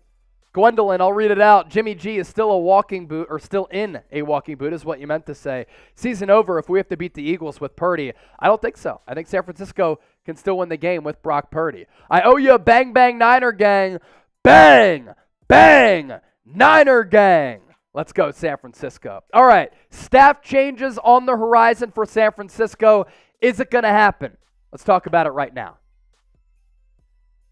S1: Gwendolyn, I'll read it out. Jimmy G is still a walking boot, or still in a walking boot is what you meant to say. Season over if we have to beat the Eagles with Purdy. I don't think so. I think San Francisco can still win the game with Brock Purdy. I owe you a bang, bang, Niner gang. Bang, bang, Niner gang. Let's go, San Francisco. All right, staff changes on the horizon for San Francisco. Is it going to happen? Let's talk about it right now.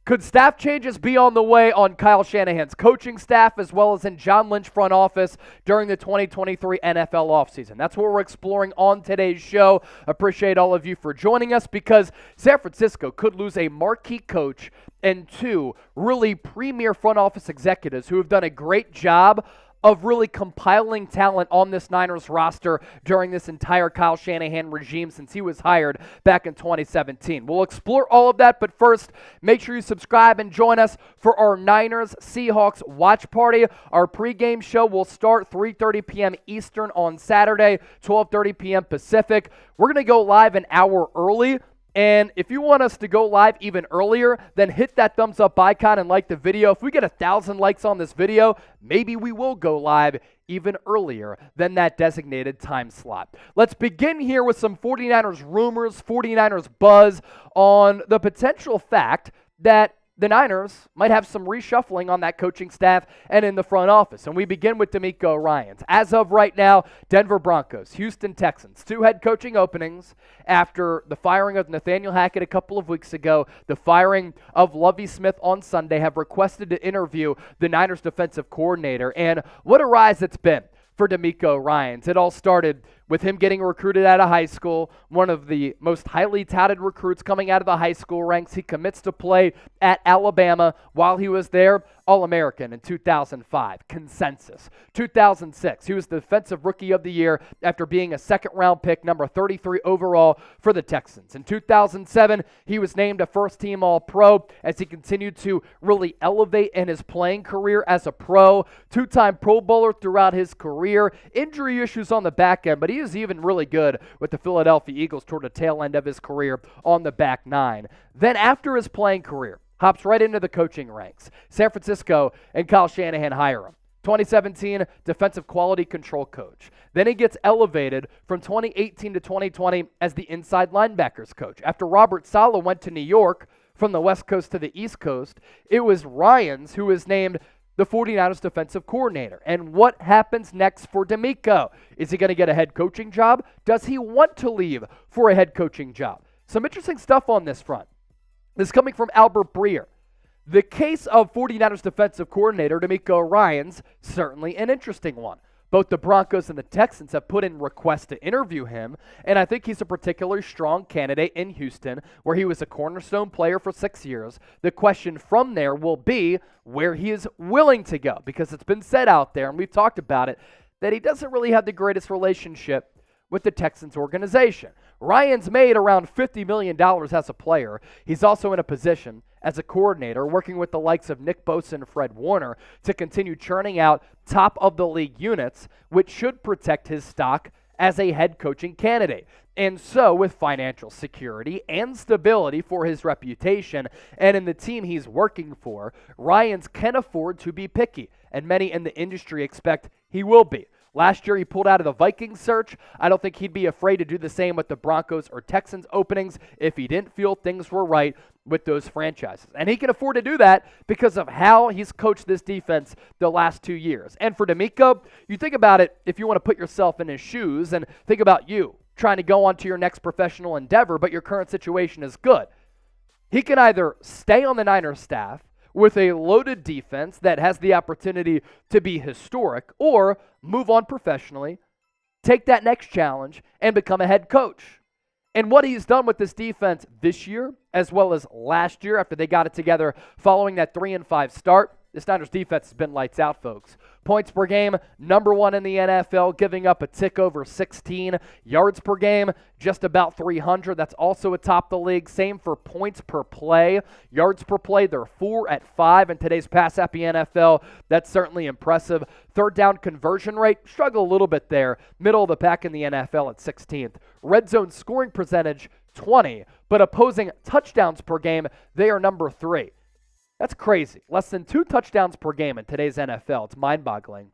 S1: Could staff changes be on the way on Kyle Shanahan's coaching staff as well as in John Lynch front office during the 2023 NFL offseason? That's what we're exploring on today's show. Appreciate all of you for joining us because San Francisco could lose a marquee coach and two really premier front office executives who have done a great job of really compiling talent on this Niners roster during this entire Kyle Shanahan regime since he was hired back in 2017. We'll explore all of that, but first, make sure you subscribe and join us for our Niners Seahawks watch party. Our pregame show will start 3:30 p.m. Eastern on Saturday, 12:30 p.m. Pacific. We're going to go live an hour early. And if you want us to go live even earlier, then hit that thumbs up icon and like the video. If we get 1,000 likes on this video, maybe we will go live even earlier than that designated time slot. Let's begin here with some 49ers rumors, 49ers buzz on the potential fact that the Niners might have some reshuffling on that coaching staff and in the front office. And we begin with DeMeco Ryans. As of right now, Denver Broncos, Houston Texans, 2 head coaching openings after the firing of Nathaniel Hackett a couple of weeks ago, the firing of Lovie Smith on Sunday, have requested to interview the Niners defensive coordinator. And what a rise it's been for DeMeco Ryans. It all started with him getting recruited out of high school, one of the most highly touted recruits coming out of the high school ranks. He commits to play at Alabama while he was there. All-American in 2005, consensus. 2006, he was the Defensive Rookie of the Year after being a second-round pick, number 33 overall for the Texans. In 2007, he was named a first-team All-Pro as he continued to really elevate in his playing career as a pro. 2-time Pro Bowler throughout his career. Injury issues on the back end, but he is even really good with the Philadelphia Eagles toward the tail end of his career on the back nine. Then after his playing career, hops right into the coaching ranks. San Francisco and Kyle Shanahan hire him. 2017, defensive quality control coach. Then he gets elevated from 2018 to 2020 as the inside linebackers coach. After Robert Saleh went to New York from the West Coast to the East Coast, it was Ryans who was named the 49ers defensive coordinator. And what happens next for DeMeco? Is he going to get a head coaching job? Does he want to leave for a head coaching job? Some interesting stuff on this front. This is coming from Albert Breer. The case of 49ers defensive coordinator DeMeco Ryans, certainly an interesting one. Both the Broncos and the Texans have put in requests to interview him, and I think he's a particularly strong candidate in Houston, where he was a cornerstone player for 6 years. The question from there will be where he is willing to go, because it's been said out there, and we've talked about it, that he doesn't really have the greatest relationship with the Texans organization. Ryans made around $50 million as a player. He's also in a position as a coordinator, working with the likes of Nick Bosa and Fred Warner to continue churning out top-of-the-league units, which should protect his stock as a head coaching candidate. And so, with financial security and stability for his reputation and in the team he's working for, Ryans can afford to be picky, and many in the industry expect he will be. Last year, he pulled out of the Vikings search. I don't think he'd be afraid to do the same with the Broncos or Texans openings if he didn't feel things were right with those franchises. And he can afford to do that because of how he's coached this defense the last 2 years. And for DeMeco, you think about it if you want to put yourself in his shoes and think about you trying to go on to your next professional endeavor, but your current situation is good. He can either stay on the Niners staff with a loaded defense that has the opportunity to be historic, or move on professionally, take that next challenge, and become a head coach. And what he's done with this defense this year, as well as last year after they got it together following that 3-5 start, this Niners defense has been lights out, folks. Points per game, number 1 in the NFL, giving up a tick over 16. Yards per game, just about 300. That's also atop the league. Same for points per play. Yards per play, they're 4 at 5 in today's pass-happy NFL. That's certainly impressive. Third down conversion rate, struggle a little bit there. Middle of the pack in the NFL at 16th. Red zone scoring percentage, 20. But opposing touchdowns per game, they are number 3. That's crazy. Less than 2 touchdowns per game in today's NFL. It's mind-boggling.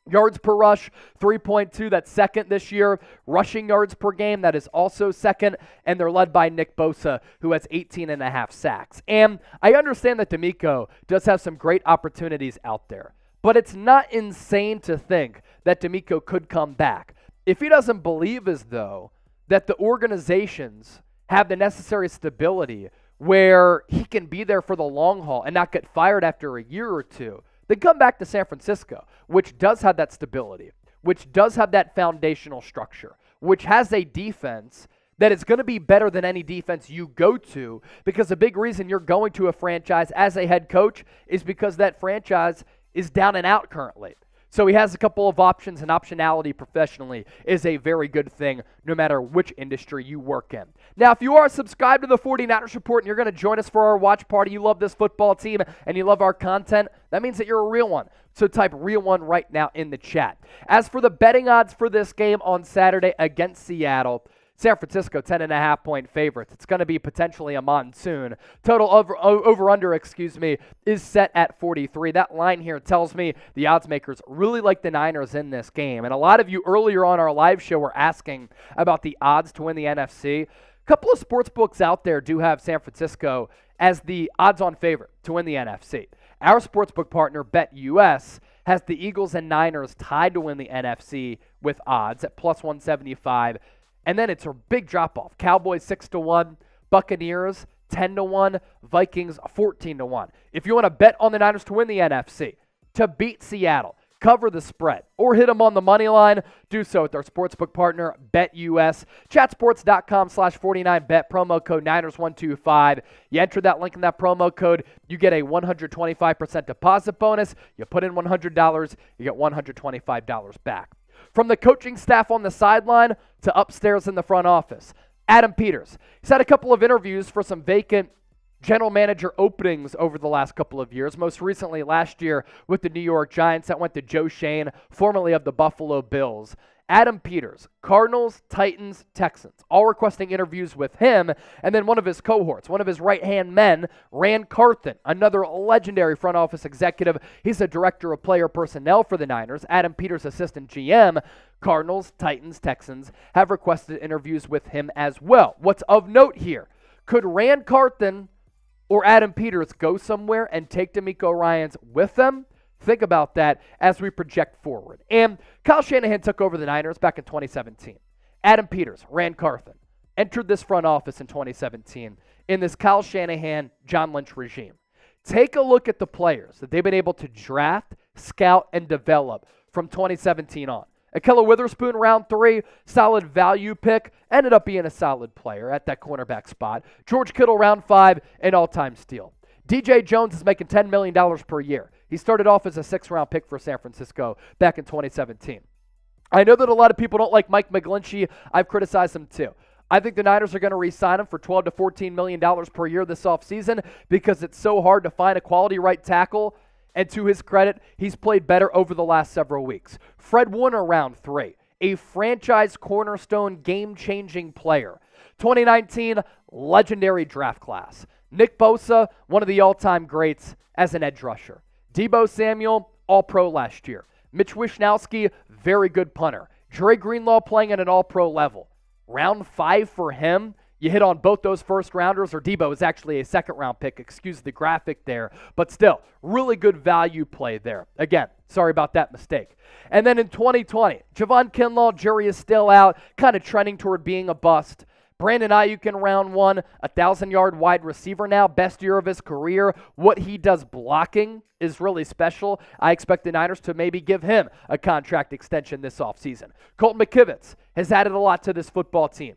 S1: Yards per rush, 3.2. That's second this year. Rushing yards per game, that is also second. And they're led by Nick Bosa, who has 18.5 sacks. And I understand that DeMeco does have some great opportunities out there. But it's not insane to think that DeMeco could come back. If he doesn't believe as though that the organizations have the necessary stability where he can be there for the long haul and not get fired after a year or two, then come back to San Francisco, which does have that stability, which does have that foundational structure, which has a defense that is going to be better than any defense you go to, because the big reason you're going to a franchise as a head coach is because that franchise is down and out currently. So he has a couple of options, and optionality professionally is a very good thing no matter which industry you work in. Now, if you are subscribed to the 49ers Report and you're going to join us for our watch party, you love this football team and you love our content, that means that you're a real one. So type real one right now in the chat. As for the betting odds for this game on Saturday against Seattle, San Francisco, 10.5 point favorites. It's going to be potentially a monsoon. Total over-under, is set at 43. That line here tells me the odds makers really like the Niners in this game. And a lot of you earlier on our live show were asking about the odds to win the NFC. A couple of sports books out there do have San Francisco as the odds-on favorite to win the NFC. Our sportsbook partner, BetUS, has the Eagles and Niners tied to win the NFC with odds at plus 175. And then it's a big drop-off. Cowboys 6-1, Buccaneers 10-1, Vikings 14-1. If you want to bet on the Niners to win the NFC, to beat Seattle, cover the spread, or hit them on the money line, do so with our sportsbook partner, BetUS. Chatsports.com/49bet, promo code Niners125. You enter that link in that promo code, you get a 125% deposit bonus. You put in $100, you get $125 back. From the coaching staff on the sideline to upstairs in the front office, Adam Peters. He's had a couple of interviews for some vacant general manager openings over the last couple of years, most recently last year with the New York Giants. That went to Joe Shane, formerly of the Buffalo Bills. Adam Peters, Cardinals, Titans, Texans, all requesting interviews with him. And then one of his cohorts, one of his right-hand men, Ran Carthon, another legendary front office executive. He's a director of player personnel for the Niners. Adam Peters, assistant GM. Cardinals, Titans, Texans have requested interviews with him as well. What's of note here? Could Ran Carthon or Adam Peters go somewhere and take DeMeco Ryans with them? Think about that as we project forward. And Kyle Shanahan took over the Niners back in 2017. Adam Peters, Ran Carthon, entered this front office in 2017 in this Kyle Shanahan, John Lynch regime. Take a look at the players that they've been able to draft, scout, and develop from 2017 on. Ahkello Witherspoon, round 3, solid value pick, ended up being a solid player at that cornerback spot. George Kittle, round 5, an all-time steal. DJ Jones is making $10 million per year. He started off as a 6th-round pick for San Francisco back in 2017. I know that a lot of people don't like Mike McGlinchey. I've criticized him too. I think the Niners are going to re-sign him for $12 to $14 million per year this offseason because it's so hard to find a quality right tackle. And to his credit, he's played better over the last several weeks. Fred Warner, round 3, a franchise cornerstone, game-changing player. 2019, legendary draft class. Nick Bosa, one of the all-time greats as an edge rusher. Deebo Samuel, all-pro last year. Mitch Wishnowsky, very good punter. Dre Greenlaw playing at an all-pro level. Round 5 for him. You hit on both those first-rounders, or Deebo is actually a second-round pick. Excuse the graphic there. But still, really good value play there. Again, sorry about that mistake. And then in 2020, Javon Kinlaw, jury is still out, kind of trending toward being a bust. Brandon Ayuk in round 1, 1,000-yard wide receiver now, best year of his career. What he does blocking is really special. I expect the Niners to maybe give him a contract extension this offseason. Colton McKivitz has added a lot to this football team.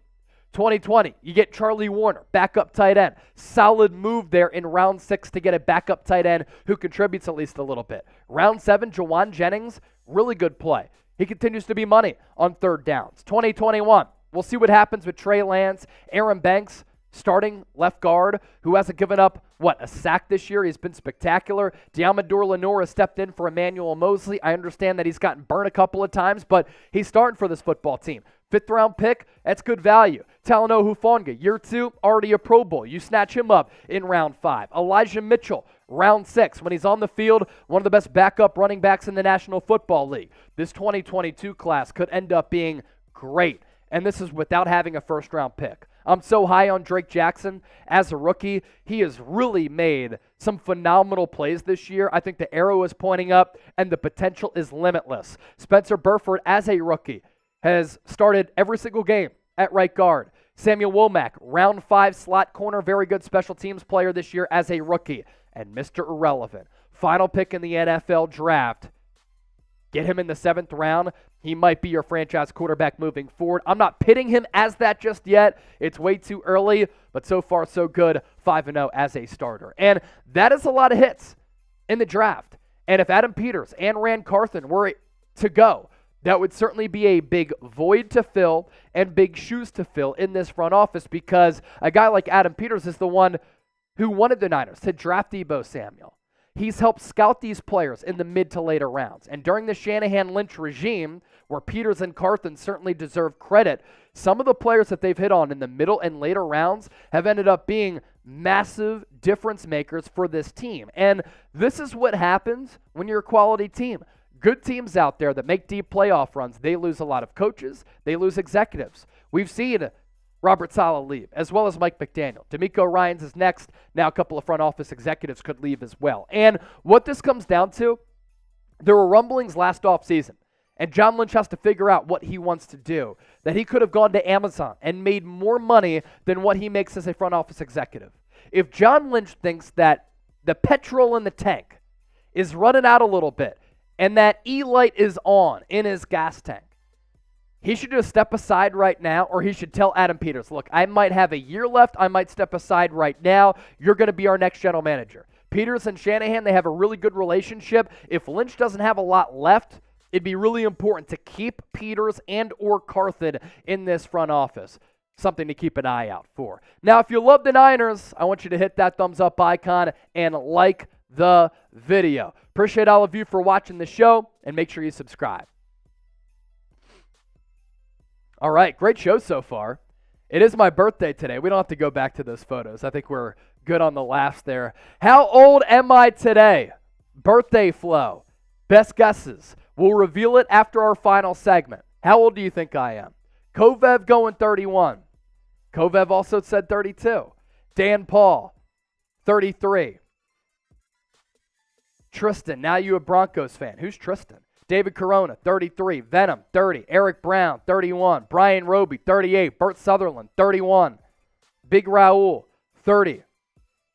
S1: 2020, you get Charlie Warner, backup tight end. Solid move there in round 6 to get a backup tight end who contributes at least a little bit. Round 7, Jawan Jennings, really good play. He continues to be money on third downs. 2021, we'll see what happens with Trey Lance. Aaron Banks, starting left guard, who hasn't given up, a sack this year. He's been spectacular. Deommodore Lenoir has stepped in for Emmanuel Mosley. I understand that he's gotten burned a couple of times, but he's starting for this football team. 5th-round pick, that's good value. Talanoa Hufanga, year 2, already a Pro Bowl. You snatch him up in round 5. Elijah Mitchell, round 6. When he's on the field, one of the best backup running backs in the National Football League. This 2022 class could end up being great, and this is without having a first-round pick. I'm so high on Drake Jackson as a rookie. He has really made some phenomenal plays this year. I think the arrow is pointing up, and the potential is limitless. Spencer Burford, as a rookie, has started every single game at right guard. Samuel Womack, round 5 slot corner, very good special teams player this year as a rookie. And Mr. Irrelevant, final pick in the NFL draft. Get him in the 7th round. He might be your franchise quarterback moving forward. I'm not pitting him as that just yet. It's way too early, but so far so good, 5-0 as a starter. And that is a lot of hits in the draft. And if Adam Peters and Ran Carthon were to go, that would certainly be a big void to fill and big shoes to fill in this front office, because a guy like Adam Peters is the one who wanted the Niners to draft Deebo Samuel. He's helped scout these players in the mid to later rounds. And during the Shanahan-Lynch regime, where Peters and Carthon certainly deserve credit, some of the players that they've hit on in the middle and later rounds have ended up being massive difference makers for this team. And this is what happens when you're a quality team. Good teams out there that make deep playoff runs, they lose a lot of coaches, they lose executives. We've seen Robert Saleh leave, as well as Mike McDaniel. DeMeco Ryans is next. Now a couple of front office executives could leave as well. And what this comes down to, there were rumblings last offseason, and John Lynch has to figure out what he wants to do, that he could have gone to Amazon and made more money than what he makes as a front office executive. If John Lynch thinks that the petrol in the tank is running out a little bit, and that E-light is on in his gas tank, he should just step aside right now, or he should tell Adam Peters, look, I might have a year left. I might step aside right now. You're going to be our next general manager. Peters and Shanahan, they have a really good relationship. If Lynch doesn't have a lot left, it'd be really important to keep Peters and or Carthon in this front office. Something to keep an eye out for. Now, if you love the Niners, I want you to hit that thumbs up icon and like the video. Appreciate all of you for watching the show, and make sure you subscribe. All right, great show so far. It is my birthday today. We don't have to go back to those photos. I think we're good on the laughs there. How old am I today? Birthday flow. Best guesses. We'll reveal it after our final segment. How old do you think I am? Kovev going 31. Kovev also said 32. Dan Paul, 33. Tristan, now you a Broncos fan. Who's Tristan? David Corona, 33. Venom, 30. Eric Brown, 31. Brian Roby, 38. Bert Sutherland, 31. Big Raul, 30.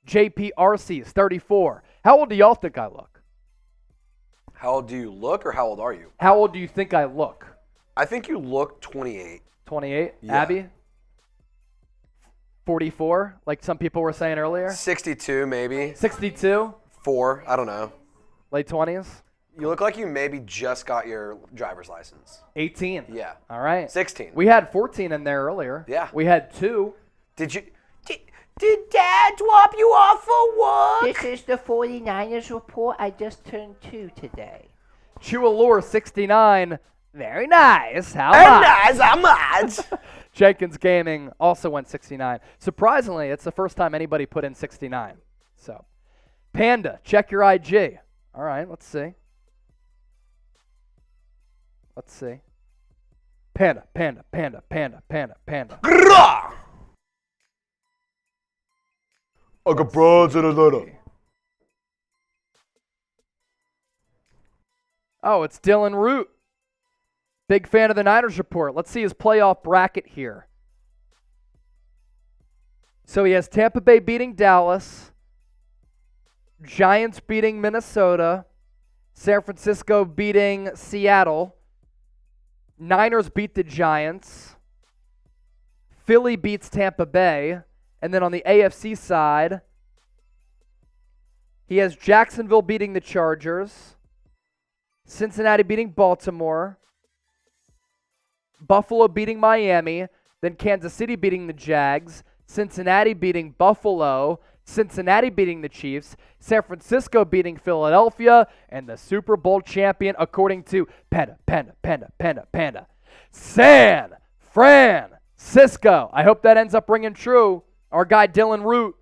S1: JP Arceus, 34. How old do y'all think I look?
S2: How old do you look, or how old are you?
S1: How old do you think I look?
S2: I think you look 28.
S1: 28?
S2: Yeah.
S1: Abby? 44, like some people were saying earlier?
S2: 62, maybe.
S1: 62?
S2: 4, I don't know.
S1: Late 20s?
S2: You look like you maybe just got your driver's license.
S1: 18.
S2: Yeah.
S1: All right.
S2: 16.
S1: We had 14 in there earlier.
S2: Yeah.
S1: We had 2.
S2: Did Dad drop you off for work?
S3: This is the 49ers report. I just turned 2 today.
S1: Chewalure, 69. Very nice. How
S2: much?
S1: Jenkins Gaming also went 69. Surprisingly, it's the first time anybody put in 69. So, Panda, check your IG. All right, let's see. Let's see. Panda.
S2: Grah! I got bronze in a letter.
S1: Oh, it's Dylan Root. Big fan of the Niners report. Let's see his playoff bracket here. So he has Tampa Bay beating Dallas, Giants beating Minnesota, San Francisco beating Seattle, Niners beat the Giants, Philly beats Tampa Bay, and then on the AFC side, he has Jacksonville beating the Chargers, Cincinnati beating Baltimore, Buffalo beating Miami, then Kansas City beating the Jags, Cincinnati beating Buffalo, Cincinnati beating the Chiefs, San Francisco beating Philadelphia, and the Super Bowl champion, according to Panda, San Francisco. I hope that ends up ringing true. Our guy Dylan Root.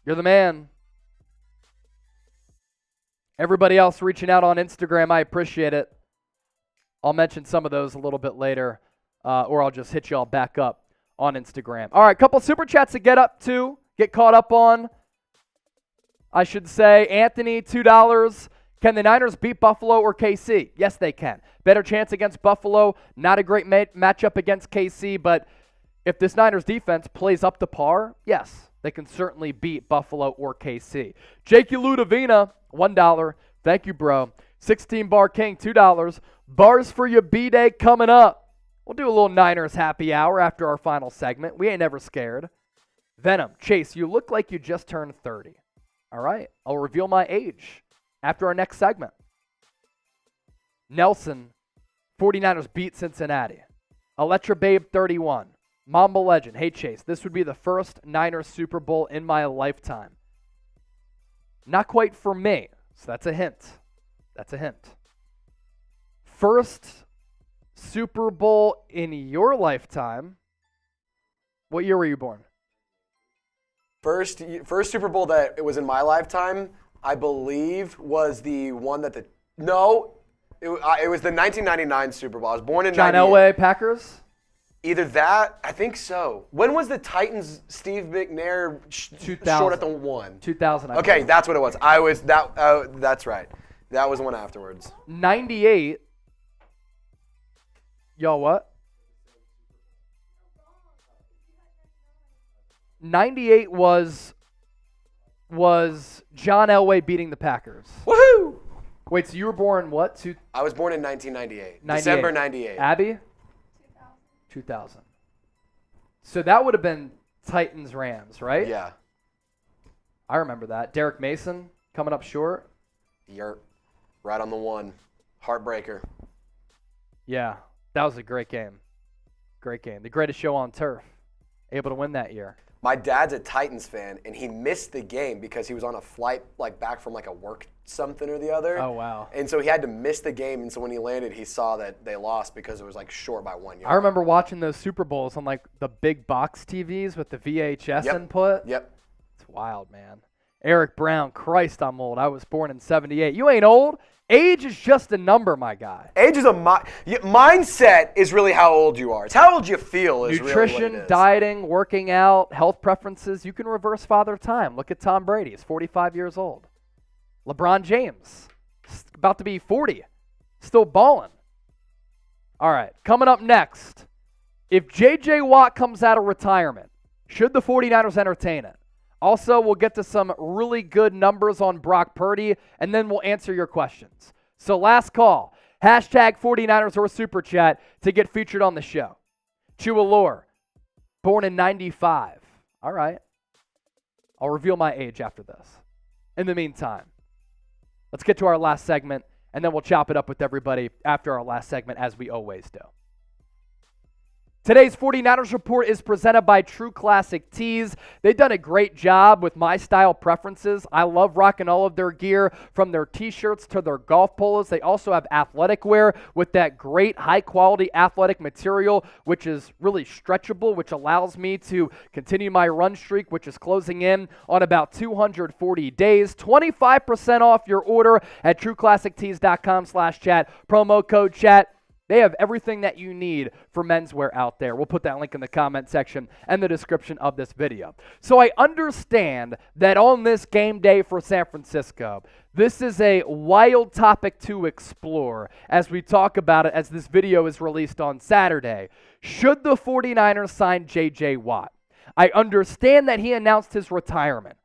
S1: You're the man. Everybody else reaching out on Instagram, I appreciate it. I'll mention some of those a little bit later, or I'll just hit you all back up on Instagram. All right, couple super chats to get caught up on. I should say, Anthony, $2. Can the Niners beat Buffalo or KC? Yes, they can. Better chance against Buffalo. Not a great matchup against KC, but if this Niners defense plays up to par, yes, they can certainly beat Buffalo or KC. Jakey Ludovina, $1. Thank you, bro. 16 Bar King, $2. Bars for your B-Day coming up. We'll do a little Niners happy hour after our final segment. We ain't never scared. Venom, Chase, you look like you just turned 30. All right, I'll reveal my age after our next segment. Nelson, 49ers beat Cincinnati. Electra Babe, 31. Mamba Legend, hey Chase, this would be the first Niners Super Bowl in my lifetime. Not quite for me, so that's a hint. First Super Bowl in your lifetime. What year were you born?
S2: First Super Bowl that it was in my lifetime, I believe, was the one that it was the 1999 Super Bowl. I was born in
S1: John
S2: 98.
S1: Elway, Packers?
S2: Either that, I think so. When was the Titans Steve McNair
S1: 2000.
S2: short at the 1?
S1: 2000. I
S2: Okay,
S1: believe.
S2: that's what it was. That's right. That was the one afterwards.
S1: 98. Y'all what? 98 was John Elway beating the Packers.
S2: Woohoo!
S1: Wait, so you were born what?
S2: I was born in 1998.
S1: 98.
S2: December 98.
S1: Abby? 2000. So that would have been Titans-Rams, right?
S2: Yeah.
S1: I remember that. Derek Mason coming up short.
S2: You're right on the 1. Heartbreaker.
S1: Yeah, that was a great game. Great game. The greatest show on turf. able to win that year.
S2: My dad's a Titans fan, and he missed the game because he was on a flight back from a work something or the other.
S1: Oh, wow.
S2: And so he had to miss the game, and so when he landed, he saw that they lost because it was short by 1 yard.
S1: I remember watching those Super Bowls on the big box TVs with the VHS input.
S2: Yep.
S1: It's wild, man. Eric Brown, Christ, I'm old. I was born in 78. You ain't old. Age is just a number, my guy.
S2: Age is mindset is really how old you are. It's how old you feel is
S1: Nutrition,
S2: really what it is.
S1: dieting, working out, health preferences. You can reverse Father Time. Look at Tom Brady. He's 45 years old. LeBron James, about to be 40, still balling. All right, coming up next, if J.J. Watt comes out of retirement, should the 49ers entertain it? Also, we'll get to some really good numbers on Brock Purdy, and then we'll answer your questions. So last call, hashtag 49ers or Super Chat to get featured on the show. Chualor, born in 95. All right. I'll reveal my age after this. In the meantime, let's get to our last segment, and then we'll chop it up with everybody after our last segment, as we always do. Today's 49ers Report is presented by True Classic Tees. They've done a great job with my style preferences. I love rocking all of their gear, from their t-shirts to their golf polos. They also have athletic wear with that great high-quality athletic material, which is really stretchable, which allows me to continue my run streak, which is closing in on about 240 days. 25% off your order at trueclassictees.com/chat. Promo code chat. They have everything that you need for menswear out there. We'll put that link in the comment section and the description of this video. So I understand that on this game day for San Francisco, this is a wild topic to explore as we talk about it as this video is released on Saturday. Should the 49ers sign J.J. Watt? I understand that he announced his retirement.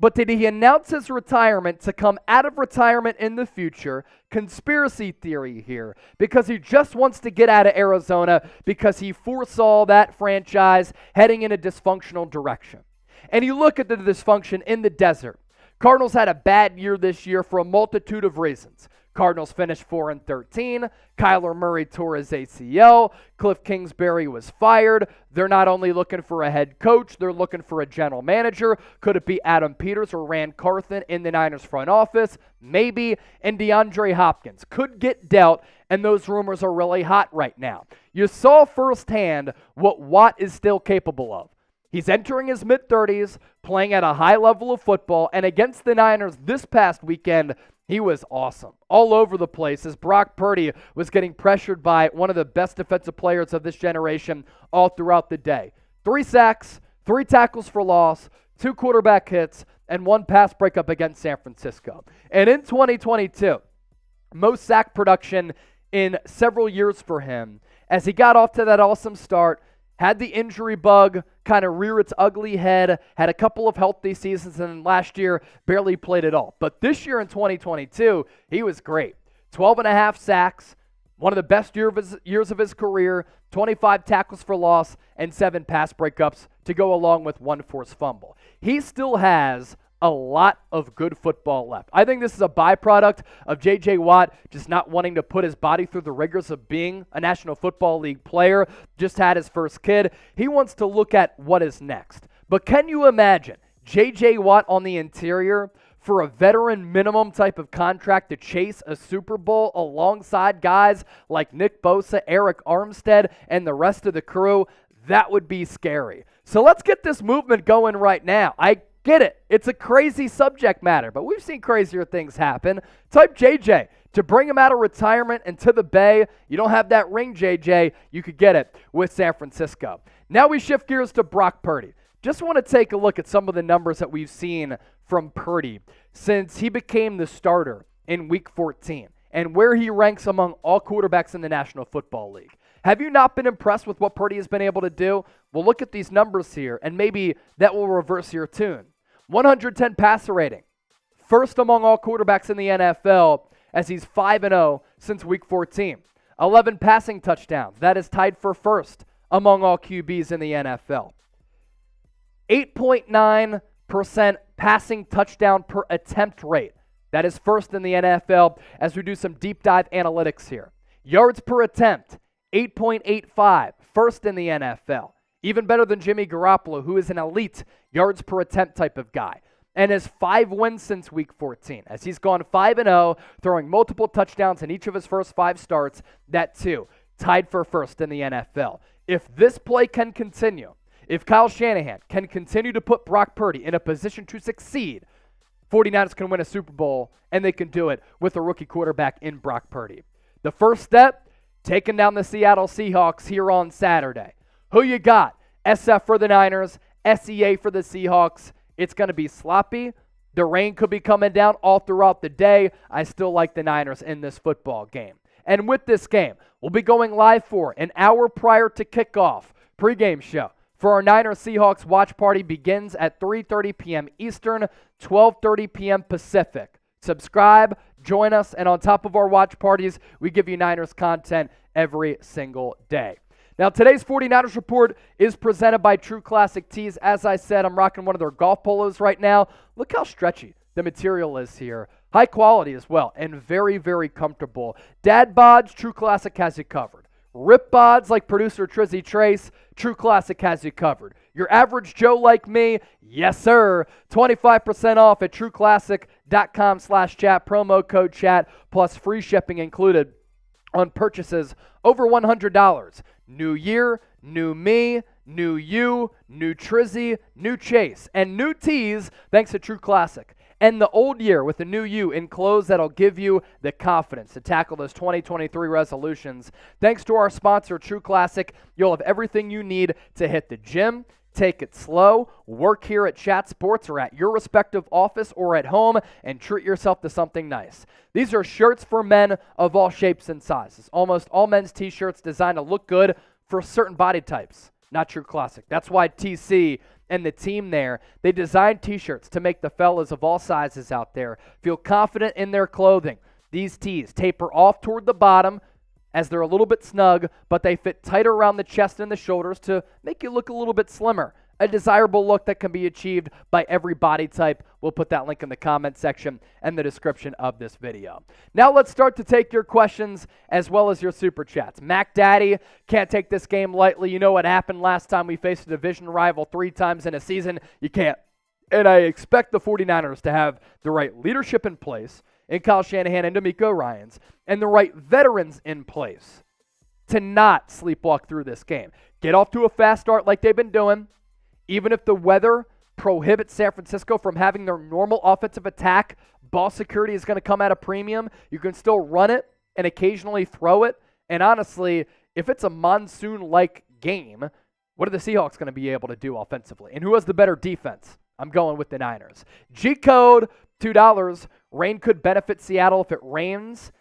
S1: But did he announce his retirement to come out of retirement in the future? Conspiracy theory here. Because he just wants to get out of Arizona because he foresaw that franchise heading in a dysfunctional direction. And you look at the dysfunction in the desert. Cardinals had a bad year this year for a multitude of reasons. Cardinals finished 4-13. Kyler Murray tore his ACL. Cliff Kingsbury was fired. They're not only looking for a head coach, they're looking for a general manager. Could it be Adam Peters or Rand Carthen in the Niners front office? Maybe. And DeAndre Hopkins could get dealt, and those rumors are really hot right now. You saw firsthand what Watt is still capable of. He's entering his mid-30s, playing at a high level of football, and against the Niners this past weekend, he was awesome. All over the place as Brock Purdy was getting pressured by one of the best defensive players of this generation all throughout the day. 3 sacks, 3 tackles for loss, 2 quarterback hits, and 1 pass breakup against San Francisco. And in 2022, most sack production in several years for him as he got off to that awesome start, had the injury bug kind of rear its ugly head, had a couple of healthy seasons, and last year barely played at all. But this year in 2022, he was great. 12.5 sacks, one of the best years of his career, 25 tackles for loss, and 7 pass breakups to go along with 1 forced fumble. He still has a lot of good football left. I think this is a byproduct of J.J. Watt just not wanting to put his body through the rigors of being a National Football League player, just had his first kid. He wants to look at what is next. But can you imagine J.J. Watt on the interior for a veteran minimum type of contract to chase a Super Bowl alongside guys like Nick Bosa, Eric Armstead, and the rest of the crew? That would be scary. So let's get this movement going right now. I get it. It's a crazy subject matter, but we've seen crazier things happen. Type JJ to bring him out of retirement and to the Bay. You don't have that ring, JJ. You could get it with San Francisco. Now we shift gears to Brock Purdy. Just want to take a look at some of the numbers that we've seen from Purdy since he became the starter in Week 14 and where he ranks among all quarterbacks in the National Football League. Have you not been impressed with what Purdy has been able to do? Well, look at these numbers here, and maybe that will reverse your tune. 110 passer rating, first among all quarterbacks in the NFL, as he's 5-0 since Week 14. 11 passing touchdowns. That is tied for first among all QBs in the NFL. 8.9% passing touchdown per attempt rate. That is first in the NFL as we do some deep dive analytics here. Yards per attempt, 8.85, first in the NFL. even better than Jimmy Garoppolo, who is an elite yards per attempt type of guy, and has 5 wins since week 14, as he's gone 5-0, throwing multiple touchdowns in each of his first 5 starts, that too, tied for first in the NFL. If this play can continue, if Kyle Shanahan can continue to put Brock Purdy in a position to succeed, 49ers can win a Super Bowl, and they can do it with a rookie quarterback in Brock Purdy. The first step, taking down the Seattle Seahawks here on Saturday. Who you got? SF for the Niners, SEA for the Seahawks. It's going to be sloppy. The rain could be coming down all throughout the day. I still like the Niners in this football game. And with this game, we'll be going live for an hour prior to kickoff. Pre-game show for our Niners Seahawks watch party begins at 3:30 p.m. Eastern, 12:30 p.m. Pacific. Subscribe, join us, and on top of our watch parties, we give you Niners content every single day. Now, today's 49ers report is presented by True Classic Tees. As I said, I'm rocking one of their golf polos right now. Look how stretchy the material is here. High quality as well, and very, very comfortable. Dad bods, True Classic has you covered. Rip bods like producer Trizzy Trace, True Classic has you covered. Your average Joe like me, yes sir, 25% off at trueclassic.com/chat, promo code chat, plus free shipping included on purchases over $100. New year, new me, new you, new Trizzy, new Chase, and new tees thanks to True Classic. And the old year with the new you in clothes that'll give you the confidence to tackle those 2023 resolutions. Thanks to our sponsor, True Classic, you'll have everything you need to hit the gym, take it slow, work here at Chat Sports or at your respective office or at home, and treat yourself to something nice. These are shirts for men of all shapes and sizes. Almost all men's t-shirts designed to look good for certain body types, not True Classic. That's why TC and the team there, they designed t-shirts to make the fellas of all sizes out there feel confident in their clothing. These tees taper off toward the bottom as they're a little bit snug, but they fit tighter around the chest and the shoulders to make you look a little bit slimmer. A desirable look that can be achieved by every body type. We'll put that link in the comment section and the description of this video. Now let's start to take your questions as well as your super chats. Mac Daddy, can't take this game lightly. You know what happened last time we faced a division rival 3 times in a season? You can't. And I expect the 49ers to have the right leadership in place in Kyle Shanahan and DeMeco Ryans and the right veterans in place to not sleepwalk through this game. Get off to a fast start like they've been doing. Even if the weather prohibits San Francisco from having their normal offensive attack, ball security is going to come at a premium. You can still run it and occasionally throw it. And honestly, if it's a monsoon-like game, what are the Seahawks going to be able to do offensively? And who has the better defense? I'm going with the Niners. G-code, $2. Rain could benefit Seattle if it rains.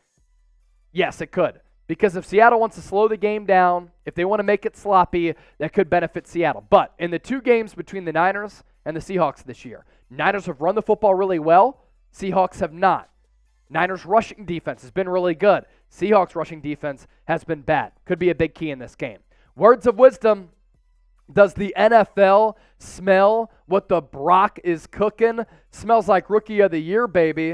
S1: Yes, it could. Because if Seattle wants to slow the game down, if they want to make it sloppy, that could benefit Seattle. But in the 2 games between the Niners and the Seahawks this year, Niners have run the football really well. Seahawks have not. Niners rushing defense has been really good. Seahawks rushing defense has been bad. Could be a big key in this game. Words of wisdom. Does the NFL smell what the Brock is cooking? Smells like Rookie of the Year, baby.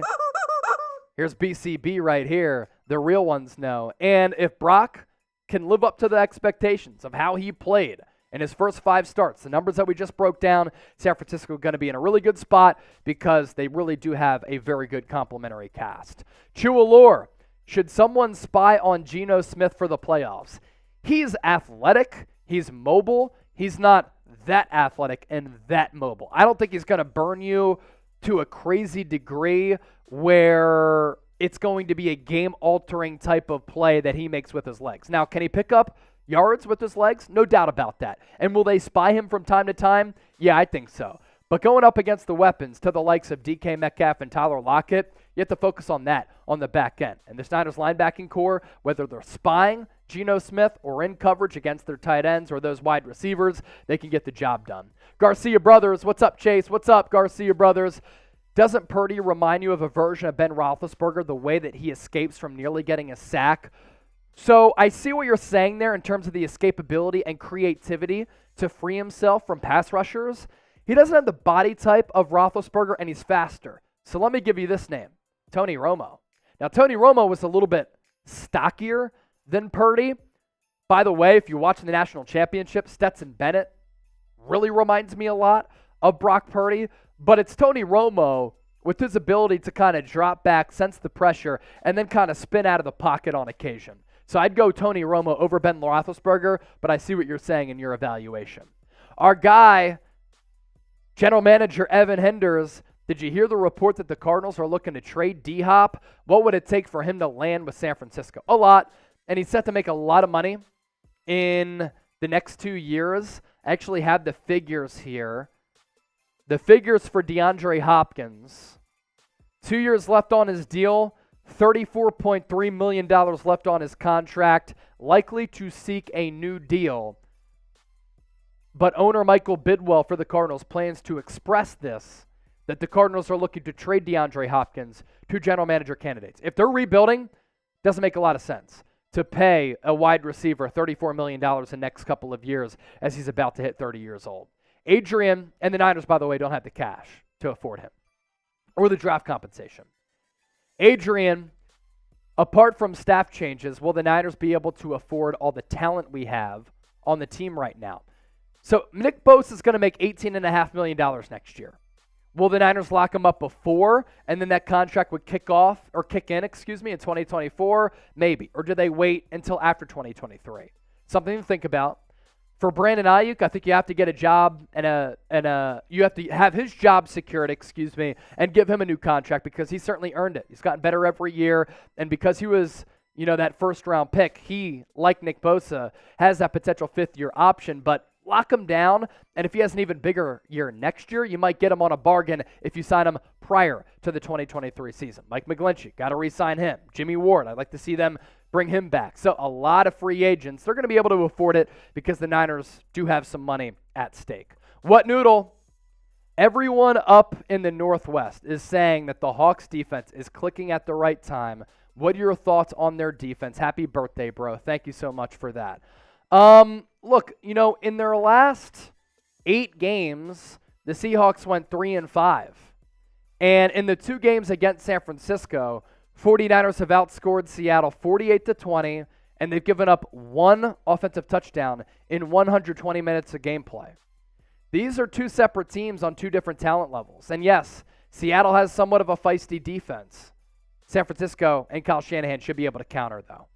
S1: Here's BCB right here. The real ones know. And if Brock can live up to the expectations of how he played in his first 5 starts, the numbers that we just broke down, San Francisco are going to be in a really good spot because they really do have a very good complementary cast. Chua, should someone spy on Geno Smith for the playoffs? He's athletic. He's mobile. He's not that athletic and that mobile. I don't think he's going to burn you to a crazy degree where it's going to be a game-altering type of play that he makes with his legs. Now, can he pick up yards with his legs? No doubt about that. And will they spy him from time to time? Yeah, I think so. But going up against the weapons to the likes of DK Metcalf and Tyler Lockett, you have to focus on that on the back end. And the Niners linebacking core, whether they're spying Geno Smith or in coverage against their tight ends or those wide receivers, they can get the job done. Garcia Brothers, what's up, Chase? What's up, Garcia Brothers? Doesn't Purdy remind you of a version of Ben Roethlisberger, the way that he escapes from nearly getting a sack? So I see what you're saying there in terms of the escapability and creativity to free himself from pass rushers. He doesn't have the body type of Roethlisberger, and he's faster. So let me give you this name, Tony Romo. Now, Tony Romo was a little bit stockier than Purdy. By the way, if you're watching the national championship, Stetson Bennett really reminds me a lot of Brock Purdy, but it's Tony Romo with his ability to kind of drop back, sense the pressure, and then kind of spin out of the pocket on occasion. So I'd go Tony Romo over Ben Roethlisberger, but I see what you're saying in your evaluation. Our guy, General Manager Evan Henders, did you hear the report that the Cardinals are looking to trade D-Hop? What would it take for him to land with San Francisco? A lot, and he's set to make a lot of money in the next 2 years. I actually have the figures here. The figures for DeAndre Hopkins. 2 years left on his deal, $34.3 million left on his contract, likely to seek a new deal. But owner Michael Bidwell for the Cardinals plans to express this, that the Cardinals are looking to trade DeAndre Hopkins to general manager candidates. If they're rebuilding, it doesn't make a lot of sense to pay a wide receiver $34 million in the next couple of years as he's about to hit 30 years old. Adrian and the Niners, by the way, don't have the cash to afford him or the draft compensation. Adrian, apart from staff changes, will the Niners be able to afford all the talent we have on the team right now? So Nick Bosa is going to make $18.5 million next year. Will the Niners lock him up before, and then that contract would kick in, in 2024? Maybe. Or do they wait until after 2023? Something to think about. For Brandon Ayuk, I think you have to get a job you have to have his job secured, and give him a new contract because he certainly earned it. He's gotten better every year, and because he was, that first-round pick, he, like Nick Bosa, has that potential fifth-year option, but lock him down, and if he has an even bigger year next year, you might get him on a bargain if you sign him prior to the 2023 season. Mike McGlinchey, got to re-sign him. Jimmy Ward, I'd like to see them bring him back. So a lot of free agents. They're going to be able to afford it because the Niners do have some money at stake. What noodle? Everyone up in the Northwest is saying that the Hawks defense is clicking at the right time. What are your thoughts on their defense? Happy birthday, bro. Thank you so much for that. Look, in their last 8 games, the Seahawks went 3-5. And in the 2 games against San Francisco, 49ers have outscored Seattle 48-20, and they've given up 1 offensive touchdown in 120 minutes of gameplay. These are 2 separate teams on 2 different talent levels. And yes, Seattle has somewhat of a feisty defense. San Francisco and Kyle Shanahan should be able to counter, though.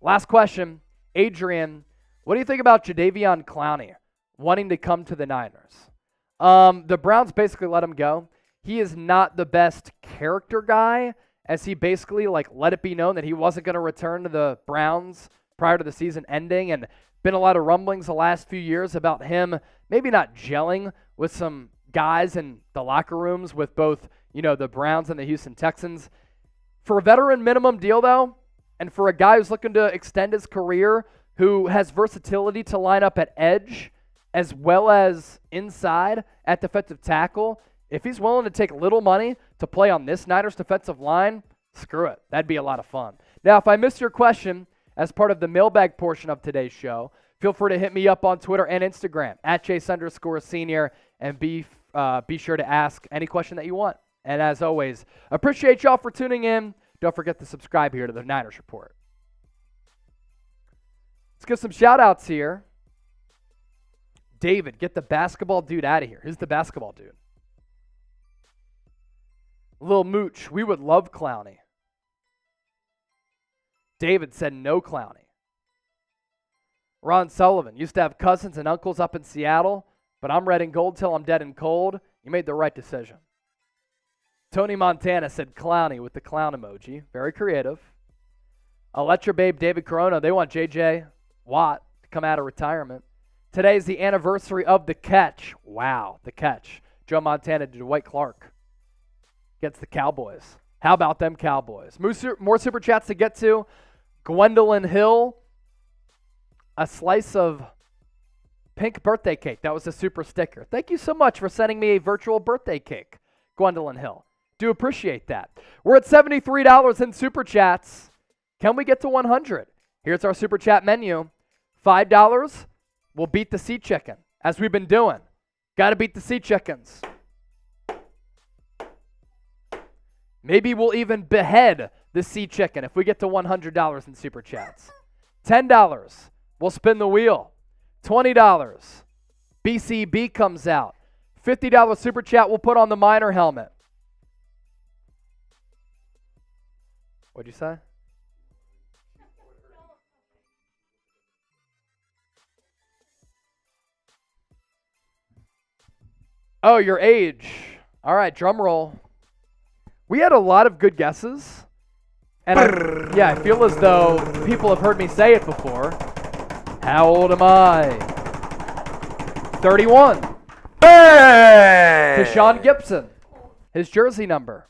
S1: Last question. Adrian, what do you think about Jadeveon Clowney wanting to come to the Niners? The Browns basically let him go. He is not the best character guy, as he basically let it be known that he wasn't going to return to the Browns prior to the season ending, and been a lot of rumblings the last few years about him maybe not gelling with some guys in the locker rooms with both, the Browns and the Houston Texans. For a veteran minimum deal, though, and for a guy who's looking to extend his career, who has versatility to line up at edge as well as inside at defensive tackle, if he's willing to take little money to play on this Niners defensive line, screw it. That'd be a lot of fun. Now, if I missed your question as part of the mailbag portion of today's show, feel free to hit me up on Twitter and Instagram at Chase_Senior, and be sure to ask any question that you want. And as always, appreciate y'all for tuning in. Don't forget to subscribe here to the Niners Report. Let's get some shout-outs here. David, get the basketball dude out of here. Who's the basketball dude? Lil Mooch, we would love Clowney. David said no Clowney. Ron Sullivan, used to have cousins and uncles up in Seattle, but I'm red and gold till I'm dead and cold. You made the right decision. Tony Montana said Clowney with the clown emoji. Very creative. I'll let your babe David Corona. They want J.J. Watt to come out of retirement. Today is the anniversary of the catch. Wow, the catch. Joe Montana to Dwight Clark against the Cowboys. How about them Cowboys? More super chats to get to. Gwendolyn Hill, a slice of pink birthday cake. That was a super sticker. Thank you so much for sending me a virtual birthday cake, Gwendolyn Hill. Do appreciate that. We're at $73 in super chats. Can we get to 100? Here's our super chat menu. $5 will beat the sea chicken, as we've been doing. Got to beat the sea chickens. Maybe we'll even behead the sea chicken if we get to $100 in super chats. $10, we'll spin the wheel. $20, BCB comes out. $50 super chat we'll put on the minor helmet. What'd you say? Oh, your age. All right, drum roll. We had a lot of good guesses. And I feel as though people have heard me say it before. How old am I? 31.
S2: Hey!
S1: Deshaun Gibson. His jersey number.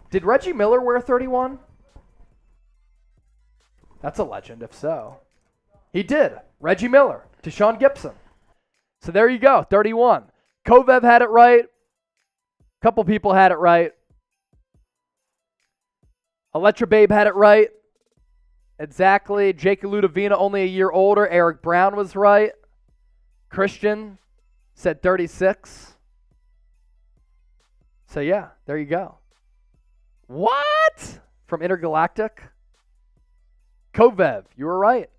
S1: Did Reggie Miller wear 31? That's a legend, if so. He did. Reggie Miller. Deshaun Gibson. So there you go, 31. Kovev had it right. A couple people had it right. Electra Babe had it right. Exactly. Jake Ludovina, only a year older. Eric Brown was right. Christian said 36. So yeah, there you go. What? From Intergalactic? Kovev, you were right.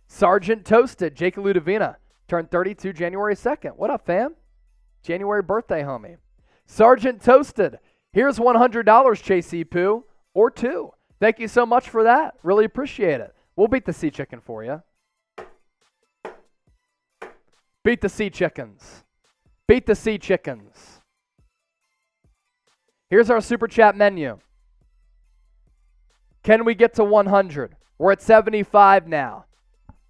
S1: Sergeant Toasted, Jake Ludovina, turned 32 January 2nd. What up, fam? January birthday, homie. Sergeant Toasted, here's $100, Chasey Poo, or 2. Thank you so much for that. Really appreciate it. We'll beat the Sea Chicken for you. Beat the Sea Chickens. Beat the Sea Chickens. Here's our super chat menu. Can we get to 100? We're at 75 now.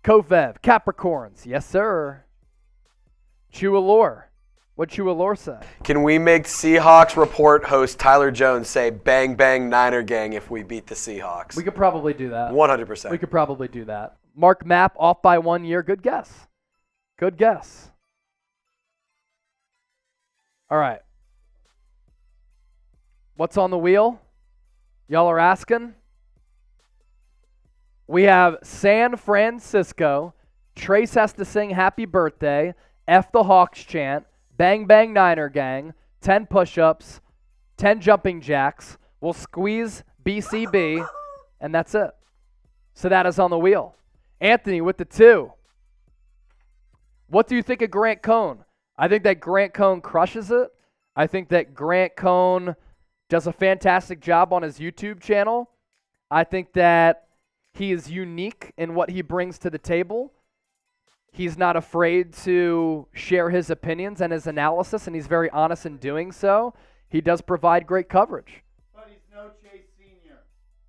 S1: Kovev, Capricorns. Yes, sir. Chualor. What'd Chualor say?
S2: Can we make Seahawks report host Tyler Jones say bang bang Niner gang if we beat the Seahawks?
S1: We could probably do that.
S2: 100%.
S1: We could probably do that. Mark Mapp off by 1 year. Good guess. Good guess. All right. What's on the wheel? Y'all are asking? We have San Francisco. Trace has to sing happy birthday. F the Hawks chant. Bang Bang Niner Gang. 10 push-ups. 10 jumping jacks. We'll squeeze BCB. And that's it. So that is on the wheel. Anthony with the 2. What do you think of Grant Cohn? I think that Grant Cohn crushes it. I think that Grant Cohn does a fantastic job on his YouTube channel. I think that he is unique in what he brings to the table. He's not afraid to share his opinions and his analysis, and he's very honest in doing so. He does provide great coverage.
S4: But he's no Chase Sr.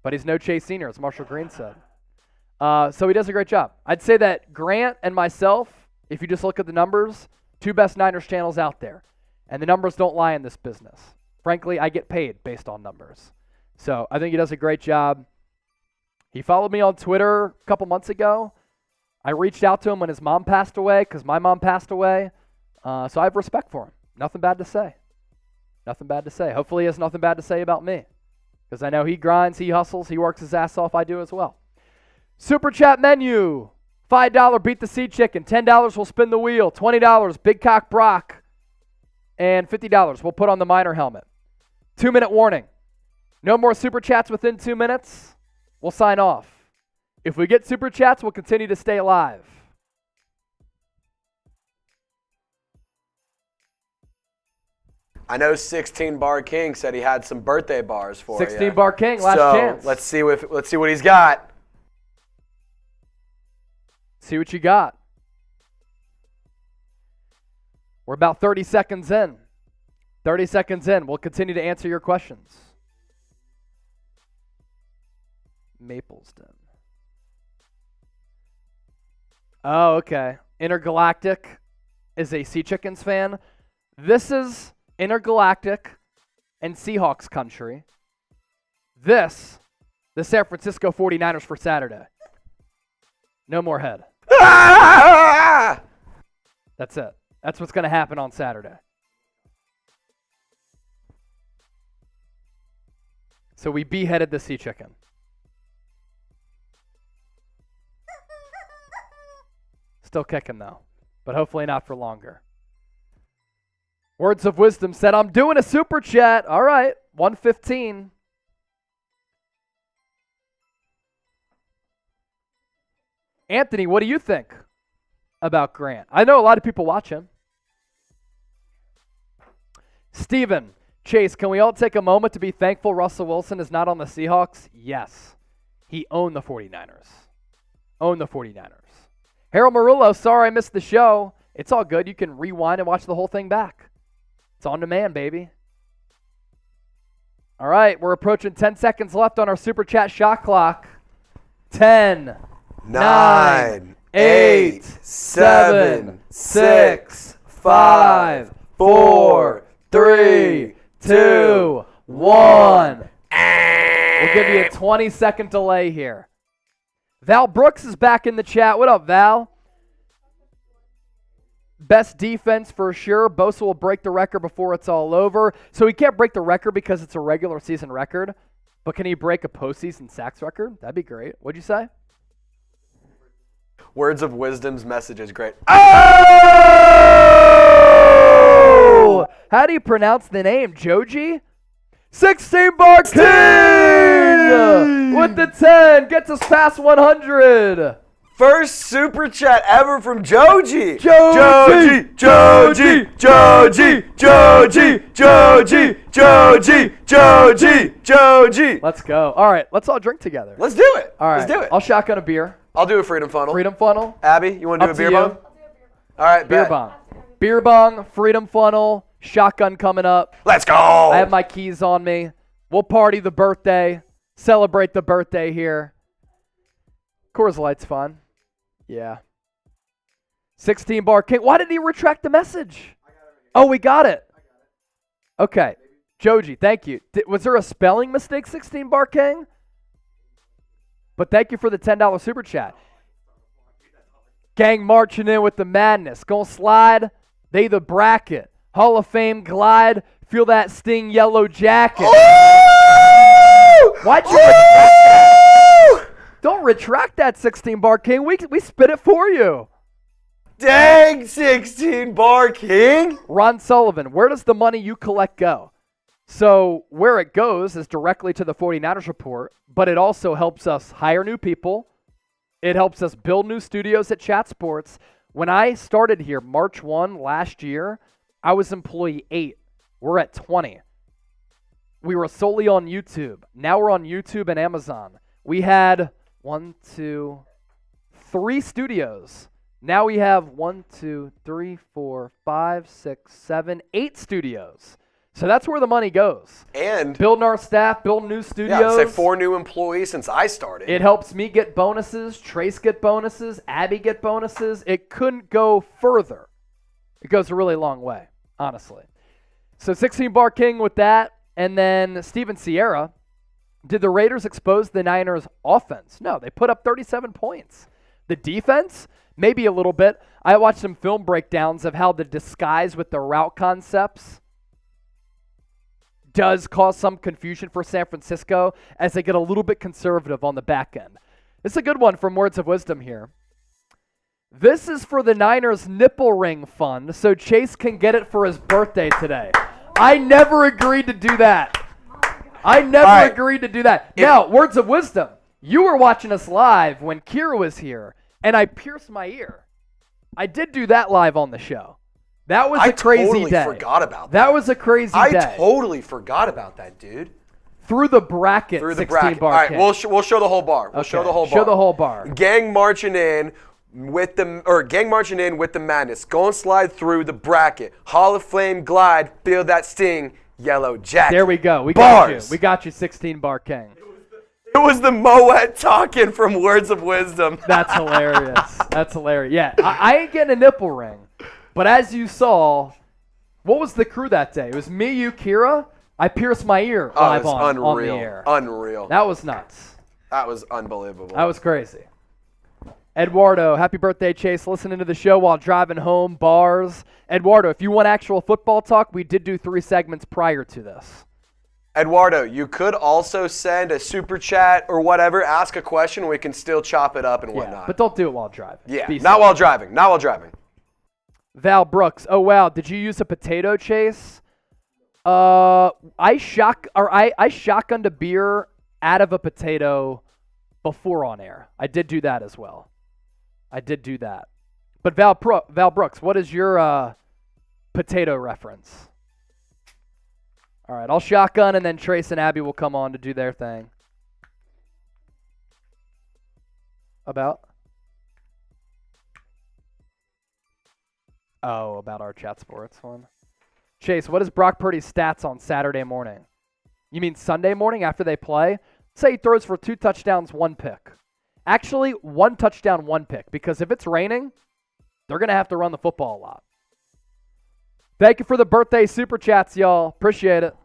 S1: But he's no Chase Sr., as Marshall Green said. So he does a great job. I'd say that Grant and myself, if you just look at the numbers, 2 best Niners channels out there. And the numbers don't lie in this business. Frankly, I get paid based on numbers. So I think he does a great job. He followed me on Twitter a couple months ago. I reached out to him when his mom passed away because my mom passed away. So I have respect for him. Nothing bad to say. Nothing bad to say. Hopefully he has nothing bad to say about me because I know he grinds, he hustles, he works his ass off. I do as well. Super chat menu. $5 beat the Sea Chicken. $10 will spin the wheel. $20 Big Cock Brock. And $50 we'll put on the minor helmet. 2-minute warning. No more super chats within 2 minutes. We'll sign off. If we get super chats, we'll continue to stay alive.
S2: I know 16 Bar King said he had some birthday bars for you.
S1: 16 Bar King, last chance.
S2: Let's see what he's got.
S1: See what you got. We're about 30 seconds in. 30 seconds in. We'll continue to answer your questions. Maplesden. Oh, okay. Intergalactic is a Sea Chickens fan. This is Intergalactic and Seahawks country. This, the San Francisco 49ers for Saturday. No more head.
S2: Ah!
S1: That's it. That's what's going to happen on Saturday. So we beheaded the Sea Chicken. Still kicking though, but hopefully not for longer. Words of Wisdom said, I'm doing a super chat. All right, 115. Anthony, what do you think about Grant. I know a lot of people watch him. Steven, Chase, can we all take a moment to be thankful Russell Wilson is not on the Seahawks? Yes. He owned the 49ers. Harold Marullo, sorry I missed the show. It's all good. You can rewind and watch the whole thing back. It's on demand, baby. All right, we're approaching 10 seconds left on our Super Chat shot clock. 10, 9, 8, 7, 6, 5, 4, 3, 2, 1. We'll give you a 20-second delay here. Val Brooks is back in the chat. What up, Val? Best defense for sure. Bosa will break the record before it's all over. So he can't break the record because it's a regular season record. But can he break a postseason sacks record? That'd be great. What'd you say?
S2: Words of Wisdom's message is great.
S1: Oh! How do you pronounce the name? Joji? 16 Bar King! With the 10. Gets us past 100.
S2: First Super Chat ever from Joji.
S1: Joji!
S2: Joji.
S1: Let's go. All right, let's all drink together.
S2: Let's do it.
S1: All right.
S2: Let's do it.
S1: I'll shotgun a beer.
S2: I'll do a Freedom Funnel.
S1: Freedom funnel.
S2: Abby, you want to do
S1: Up
S2: a beer
S1: to you.
S2: bong? All right,
S1: Beer
S2: bet.
S1: bong. Beer bong, freedom funnel, shotgun coming up.
S2: Let's go.
S1: I have my keys on me. We'll party the birthday, celebrate the birthday here. Coors Light's fun. Yeah. 16 Bar King. Why did he retract the message? Oh, we got it. Okay. Joji, thank you. Was there a spelling mistake, 16 Bar King? But thank you for the $10 super chat. Gang marching in with the madness. Gonna slide. They the bracket. Hall of Fame glide. Feel that sting yellow jacket.
S2: Ooh!
S1: Why'd you retract that?
S2: Ooh!
S1: Don't retract that, 16 Bar King. We spit it for you.
S2: Dang, 16 Bar King.
S1: Ron Sullivan, where does the money you collect go? So where it goes is directly to the 49ers report, but it also helps us hire new people. It helps us build new studios at Chat Sports. When I started here March 1 last year, I was employee 8. We're at 20. We were solely on YouTube. Now we're on YouTube and Amazon. We had 3 studios. Now we have 8 studios. So that's where the money goes.
S2: And
S1: Building our staff, building new
S2: yeah,
S1: studios.
S2: I'd say 4 new employees since I started.
S1: It helps me get bonuses, Trace get bonuses, Abby get bonuses. It couldn't go further. It goes a really long way, honestly. So 16 Bar King with that. And then Steven Sierra. Did the Raiders expose the Niners' offense? No, they put up 37 points. The defense? Maybe a little bit. I watched some film breakdowns of how the disguise with the route concepts does cause some confusion for San Francisco as they get a little bit conservative on the back end. It's a good one from Words of Wisdom here. This is for the Niners nipple ring fund, so Chase can get it for his birthday today. I never agreed to do that. I never agreed to do that. Now, Words of Wisdom, you were watching us live when Kira was here, and I pierced my ear. I did do that live on the show. That was a crazy day.
S2: I totally forgot about that.
S1: That was a crazy day.
S2: I totally forgot about that, dude.
S1: Through the bracket,
S2: Through the
S1: 16
S2: bracket.
S1: Bar
S2: All right,
S1: King.
S2: we'll show the whole bar. We'll show the whole bar.
S1: Show the whole bar.
S2: Gang marching in with the madness. Go and slide through the bracket. Hall of Fame glide. Feel that sting. Yellow jacket.
S1: There we go. We
S2: Bars.
S1: got you. We got you, 16 Bar King.
S2: It was the Moet talking from Words of Wisdom.
S1: That's hilarious. That's hilarious. Yeah, I ain't getting a nipple ring. But as you saw, what was the crew that day? It was me, you, Kira. I pierced my ear live on the air.
S2: Unreal.
S1: That was nuts.
S2: That was unbelievable.
S1: That was crazy. Eduardo, happy birthday, Chase. Listening to the show while driving home, bars. Eduardo, if you want actual football talk, we did do 3 segments prior to this.
S2: Eduardo, you could also send a super chat or whatever, ask a question, we can still chop it up and whatnot.
S1: Yeah, but don't do it while driving.
S2: Yeah,
S1: Be
S2: not
S1: safe.
S2: while driving. Not while driving.
S1: Val Brooks, oh wow, did you use a potato, Chase? I shotgunned a beer out of a potato before on air. I did do that as well. I did do that. But Val Brooks, what is your potato reference? All right, I'll shotgun, and then Trace and Abby will come on to do their thing. About our Chat Sports one. Chase, what is Brock Purdy's stats on Saturday morning? You mean Sunday morning after they play? Say he throws for 2 touchdowns, 1 pick. Actually, 1 touchdown, 1 pick, because if it's raining, they're going to have to run the football a lot. Thank you for the birthday super chats, y'all. Appreciate it.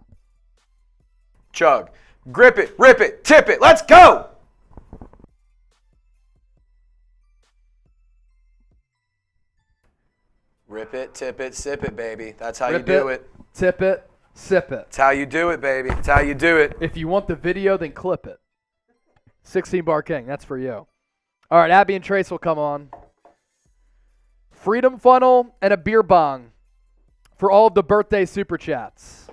S2: Chug. Grip it, rip it, tip it. Let's go! Rip it, tip it, sip it, baby. That's how you do it.
S1: Tip it, sip it.
S2: That's how you do it, baby. That's how you do it.
S1: If you want the video, then clip it. 16 Bar King, that's for you. All right, Abby and Trace will come on. Freedom Funnel and a beer bong for all of the birthday super chats.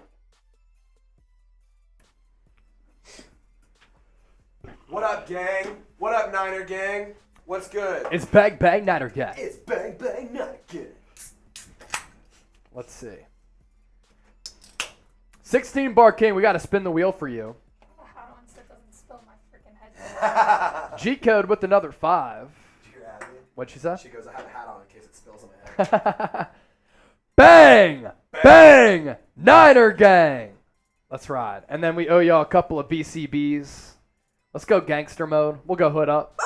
S2: What up, gang? What up, Niner gang? What's good?
S1: It's Bang Bang Niner Gang.
S2: It's Bang Bang Niner Gang.
S1: Let's see. 16 Bar King, we got to spin the wheel for you.
S5: Hat on so it doesn't spill my freaking head.
S1: G-code with another 5.
S2: Did you hear Abby?
S1: What'd she say?
S2: She goes, I have a hat on in case it spills on my head.
S1: Bang! Bang! Niner Gang! Let's ride. And then we owe y'all a couple of BCBs. Let's go gangster mode. We'll go hood up.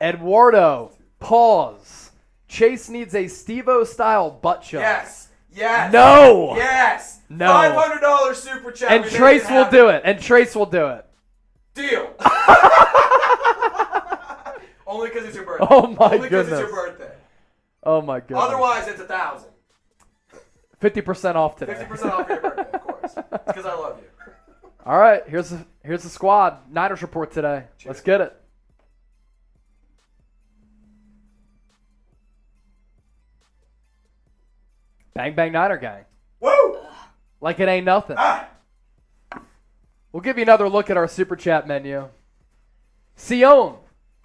S1: Eduardo, pause. Chase needs a Steve-O-style butt chug.
S2: Yes. Yes.
S1: No.
S2: Yes.
S1: No.
S2: $500 super chat.
S1: And Trace will do it. And Trace will do it.
S2: Deal. Only because it's your birthday.
S1: Oh my
S2: Only because it's
S1: goodness.
S2: your birthday.
S1: Oh my goodness.
S2: Otherwise, it's 1,000.
S1: 50% off today.
S2: 50% off for your birthday, of course. It's because I love you.
S1: All right, here's the squad. Niners report today.
S2: Cheers.
S1: Let's get it. Bang Bang Niner Gang.
S2: Woo!
S1: Like it ain't nothing.
S2: Ah.
S1: We'll give you another look at our super chat menu. Sion,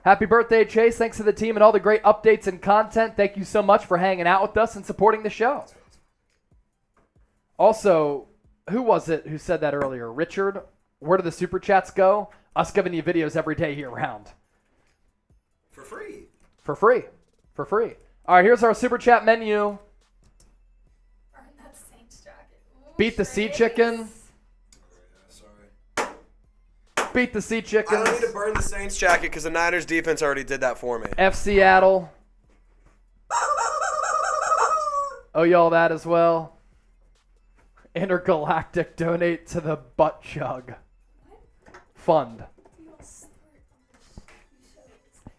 S1: happy birthday, Chase. Thanks to the team and all the great updates and content. Thank you so much for hanging out with us and supporting the show. Also, who was it who said that earlier? Richard, where do the super chats go? Us giving you videos every day year round.
S2: For free.
S1: For free. For free. All right, here's our super chat menu.
S5: Burn that Saints jacket. Ooh,
S1: Beat the Sea
S5: Trace.
S1: Chicken.
S2: Sorry.
S1: Beat the Sea
S2: I
S1: Chickens.
S2: don't need to burn the Saints jacket because the Niners defense already did that for me.
S1: F Seattle. Oh, y'all that as well. Intergalactic donate to the butt chug fund.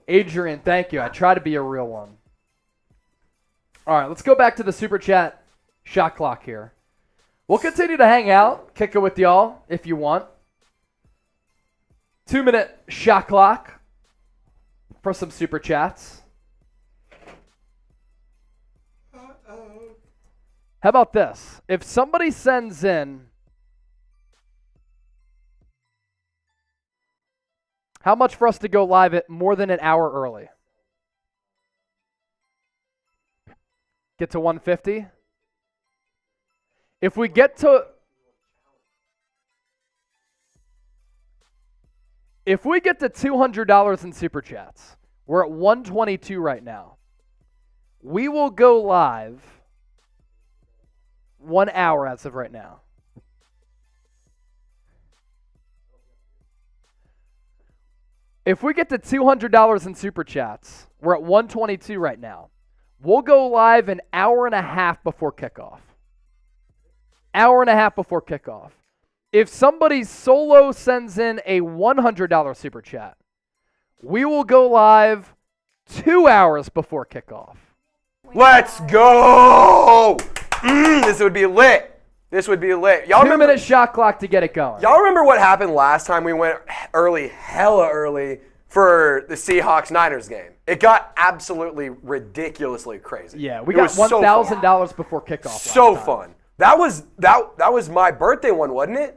S1: Adrian, thank you. I try to be a real one. All right, let's go back to the super chat shot clock here. We'll continue to hang out, kick it with y'all if you want. 2-minute shot clock for some super chats. How about this? If somebody sends in, how much for us to go live at more than an hour early? Get to 150? If we get to $200 in super chats, we're at 122 right now. We will go live 1 hour as of right now. If we get to $200 in super chats, we're at 122 right now. We'll go live an hour and a half before kickoff. Hour and a half before kickoff. If somebody solo sends in a $100 super chat, we will go live 2 hours before kickoff.
S2: Let's go! This would be lit. This would be lit. Y'all
S1: 2-minute shot clock to get it going.
S2: Y'all remember what happened last time we went early, hella early, for the Seahawks-Niners game? It got absolutely ridiculously crazy.
S1: Yeah, we
S2: It
S1: got
S2: was so
S1: $1,000 before kickoff.
S2: So
S1: last time.
S2: fun. That was my birthday one, wasn't it?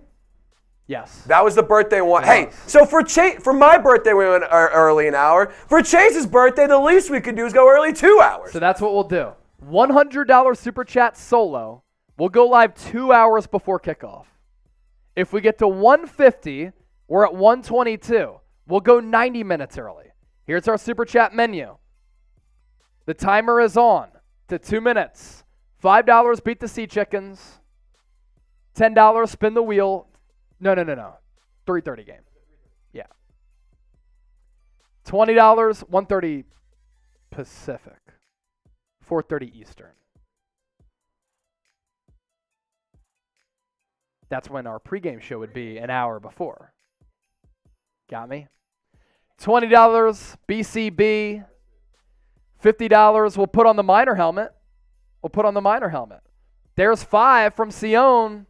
S1: Yes.
S2: That was the birthday one.
S1: It
S2: Hey,
S1: was.
S2: so for my birthday, we went early an hour. For Chase's birthday, the least we could do is go early 2 hours.
S1: So that's what we'll do. $100 Super Chat solo. We'll go live 2 hours before kickoff. If we get to 150, we're at 122. We'll go 90 minutes early. Here's our Super Chat menu. The timer is on to 2 minutes. $5 beat the Sea Chickens. $10 spin the wheel. No. 3:30 game. Yeah. $20, 1:30 Pacific. 4:30 Eastern. That's when our pregame show would be an hour before. Got me? $20 BCB. $50 we'll put on the minor helmet. There's 5 from Sion.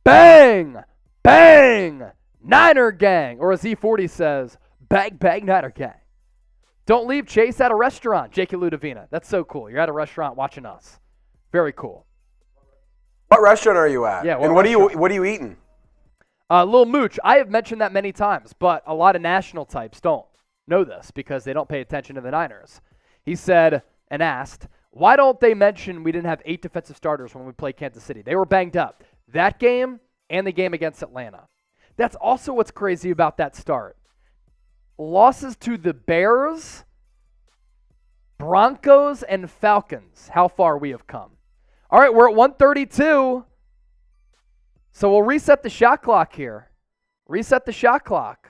S1: Bang! Bang! Niner gang. Or as E40 says, bang, bang, Niner gang. Don't leave Chase at a restaurant, Jake Ludovina. That's so cool. You're at a restaurant watching us. Very cool.
S2: What restaurant are you at?
S1: Yeah,
S2: and what are you eating?
S1: Lil Mooch, I have mentioned that many times, but a lot of national types don't know this because they don't pay attention to the Niners. He said and asked, why don't they mention we didn't have 8 defensive starters when we played Kansas City? They were banged up. That game and the game against Atlanta. That's also what's crazy about that start. Losses to the Bears, Broncos, and Falcons. How far we have come. All right, we're at 132. So we'll reset the shot clock here. Reset the shot clock.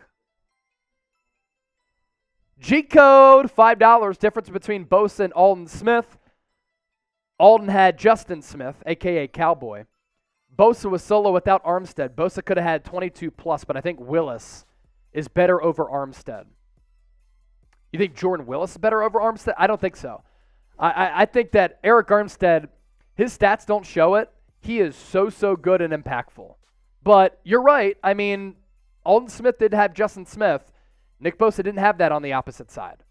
S1: G-code, $5. Difference between Bosa and Alden Smith. Alden had Justin Smith, a.k.a. Cowboy. Bosa was solo without Armstead. Bosa could have had 22 plus, but I think Willis is better over Armstead. You think Jordan Willis is better over Armstead? I don't think so. I think that Eric Armstead, his stats don't show it. He is so good and impactful. But you're right. I mean, Alden Smith did have Justin Smith. Nick Bosa didn't have that on the opposite side.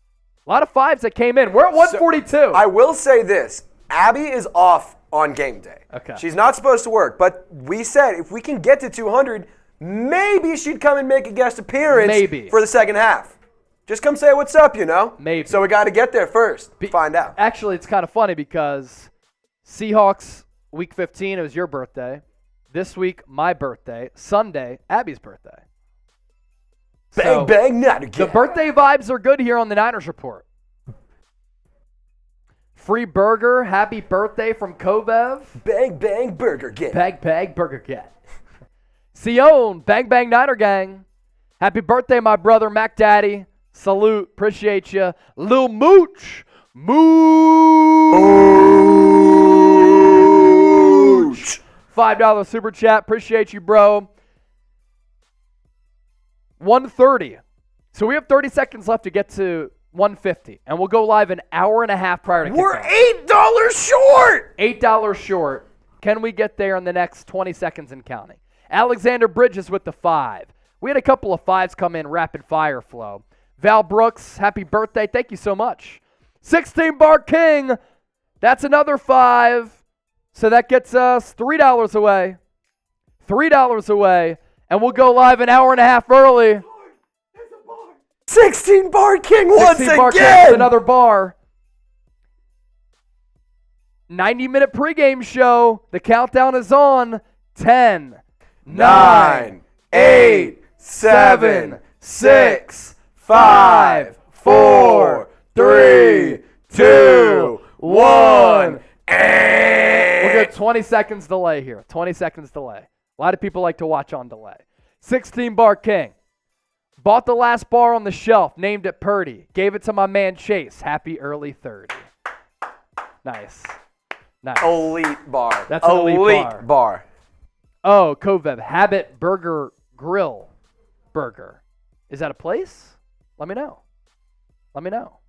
S1: A lot of 5s that came in. We're at 142.
S2: So, I will say this. Abby is off on game day.
S1: Okay.
S2: She's not supposed to work, but we said if we can get to 200, maybe she'd come and make a guest appearance for the second half. Just come say what's up,
S1: Maybe.
S2: So we got to get there first to find out.
S1: Actually, it's kind of funny because Seahawks week 15, it was your birthday. This week, my birthday. Sunday, Abby's birthday.
S2: Bang, bang, not again.
S1: The birthday vibes are good here on the Niners Report. Free burger, happy birthday from Kovev.
S2: Bang, bang, burger get.
S1: Bang, bang, burger get. Sion, bang, bang, Niner gang. Happy birthday, my brother, Mac Daddy. Salute, appreciate you. Lil Mooch. Mooch. $5 super chat, appreciate you, bro. 130. So we have 30 seconds left to get to 150, and we'll go live an hour and a half prior to kickoff.
S2: We're $8 short.
S1: $8 short. Can we get there in the next 20 seconds and counting? Alexander Bridges with the 5. We had a couple of 5s come in rapid fire flow. Val Brooks, happy birthday. Thank you so much. 16 Bar King. That's another 5. So that gets us $3 away. $3 away. And we'll go live an hour and a half early.
S2: 16 Bar King once
S1: 16 Bar King
S2: again.
S1: with another bar. 90-minute pregame show. The countdown is on. 10, 9, 8, 7, 6, 5, 4, 3, 2, 1. We'll go 20 seconds delay here. 20 seconds delay. A lot of people like to watch on delay. 16 Bar King. Bought the last bar on the shelf, named it Purdy. Gave it to my man Chase. Happy early 30. Nice. Nice.
S2: Elite bar.
S1: That's an elite
S2: bar.
S1: Oh, Kovev. Habit Burger Grill Burger. Is that a place? Let me know. Let me know.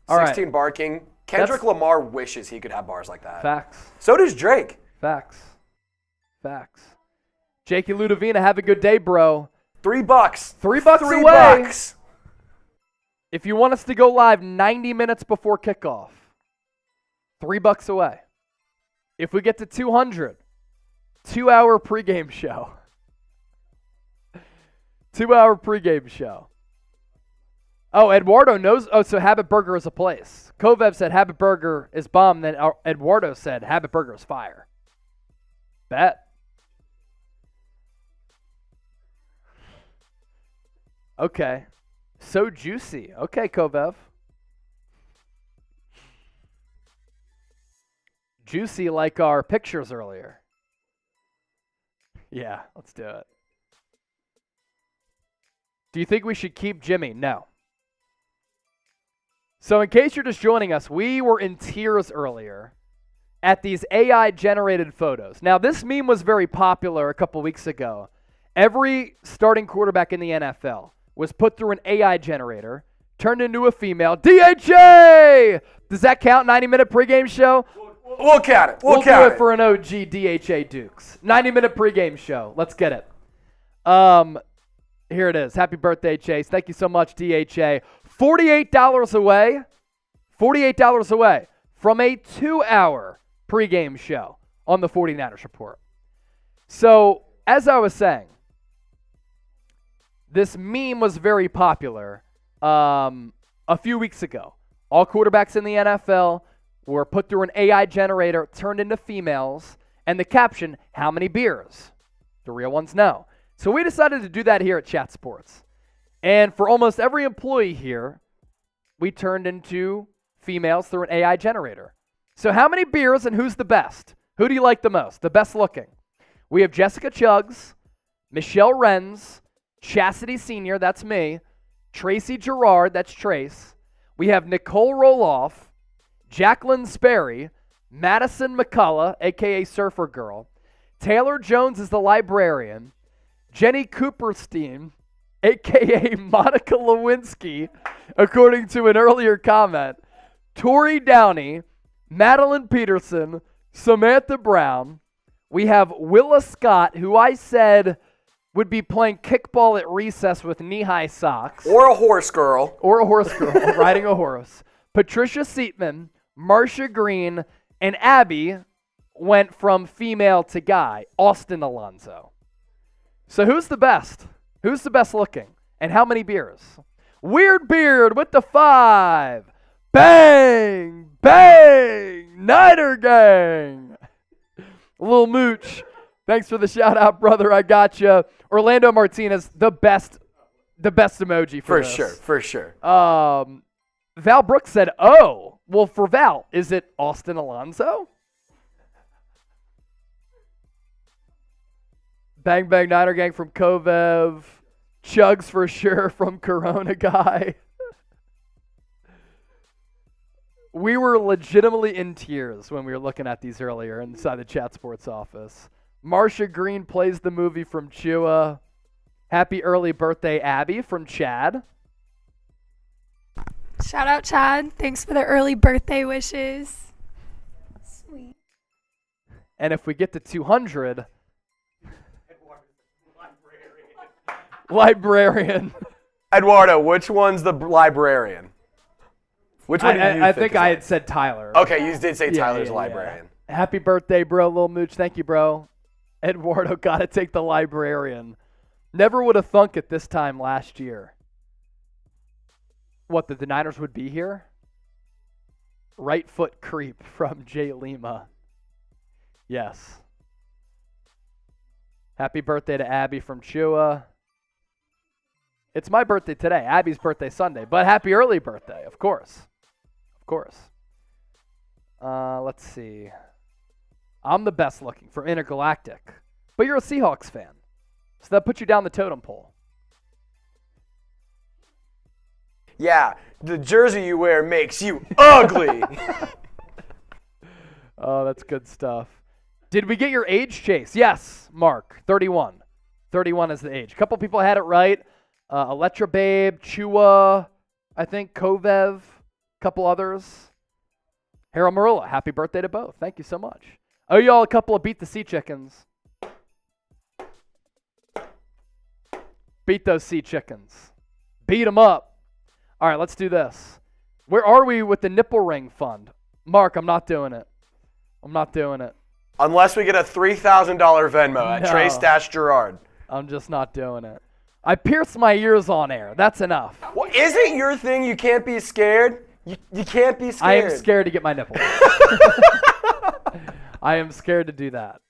S1: All
S2: 16
S1: right.
S2: Bar King. Kendrick Lamar wishes he could have bars like that.
S1: Facts.
S2: So does Drake.
S1: Facts. Facts. Jakey Ludovina, have a good day, bro.
S2: $3.
S1: $3 away. If you want us to go live 90 minutes before kickoff, $3 away. If we get to 200, 2-hour pregame show, 2-hour pregame show. Oh, Eduardo knows. Oh, so Habit Burger is a place. Kovev said Habit Burger is bomb. Then Eduardo said Habit Burger is fire. Bet. Okay. So juicy. Okay, Kovev. Juicy like our pictures earlier. Yeah, let's do it. Do you think we should keep Jimmy? No. So in case you're just joining us, we were in tears earlier at these AI-generated photos. Now, this meme was very popular a couple weeks ago. Every starting quarterback in the NFL was put through an AI generator, turned into a female. DHA! Does that count, 90-minute pregame show?
S2: We'll count it. We'll
S1: do
S2: count
S1: it for an OG DHA Dukes. 90-minute pregame show. Let's get it. Here it is. Happy birthday, Chase. Thank you so much, DHA. $48 away. $48 away from a 2-hour pregame show on the 49ers Report. So, as I was saying, this meme was very popular a few weeks ago. All quarterbacks in the NFL were put through an AI generator, turned into females, and the caption, how many beers? The real ones know. So we decided to do that here at Chat Sports. And for almost every employee here, we turned into females through an AI generator. So how many beers and who's the best? Who do you like the most? The best looking? We have Jessica Chuggs, Michelle Renz, Chastity Sr., that's me, Tracy Gerard, that's Trace. We have Nicole Roloff, Jacqueline Sperry, Madison McCullough, a.k.a. Surfer Girl, Taylor Jones is the librarian, Jenny Cooperstein, a.k.a. Monica Lewinsky, according to an earlier comment, Tori Downey, Madeline Peterson, Samantha Brown. We have Willa Scott, who I said would be playing kickball at recess with knee-high socks.
S2: Or a horse girl.
S1: Or a horse girl, riding a horse. Patricia Seatman, Marsha Green, and Abby went from female to guy, Austin Alonso. So who's the best? Who's the best looking? And how many beers? Weird Beard with the 5. Bang! Bang! Niner Gang! Little Mooch. Thanks for the shout out, brother. I got you. Orlando Martinez, the best emoji for this.
S2: For sure.
S1: Val Brooks said, oh. Well, for Val, is it Austin Alonso? Bang Bang Niner Gang from Kovev. Chugs for sure from Corona Guy. We were legitimately in tears when we were looking at these earlier inside the Chat Sports office. Marsha Green plays the movie from Chua. Happy early birthday, Abby from Chad.
S5: Shout out, Chad. Thanks for the early birthday wishes. Sweet.
S1: And if we get to 200, librarian.
S2: Eduardo, which one's the librarian? Which one do you
S1: I think I had said Tyler.
S2: Okay, you did say Tyler's librarian.
S1: Yeah. Happy birthday, bro, Lil Mooch. Thank you, bro. Eduardo, gotta take the librarian. Never would have thunk it this time last year. What, that the Niners would be here? Right foot creep from Jay Lima. Yes. Happy birthday to Abby from Chua. It's my birthday today. Abby's birthday Sunday. But happy early birthday, of course. Of course. Let's see. I'm the best looking for Intergalactic. But you're a Seahawks fan. So that puts you down the totem pole.
S2: Yeah, the jersey you wear makes you ugly.
S1: Oh, that's good stuff. Did we get your age, Chase? Yes, Mark. 31. 31 is the age. A couple people had it right. Electra Babe, Chua, I think Kovev, a couple others. Harold Marilla, happy birthday to both. Thank you so much. Oh, y'all a couple of Beat the Sea Chickens. Beat those Sea Chickens. Beat them up. All right, let's do this. Where are we with the nipple ring fund? Mark, I'm not doing it. I'm not doing it.
S2: Unless we get a $3,000 Venmo at Trey Stash Gerard.
S1: I'm just not doing it. I pierced my ears on air. That's enough.
S2: Well, is it your thing? You can't be scared. You can't be scared.
S1: I am scared to get my nipples. I am scared to do that.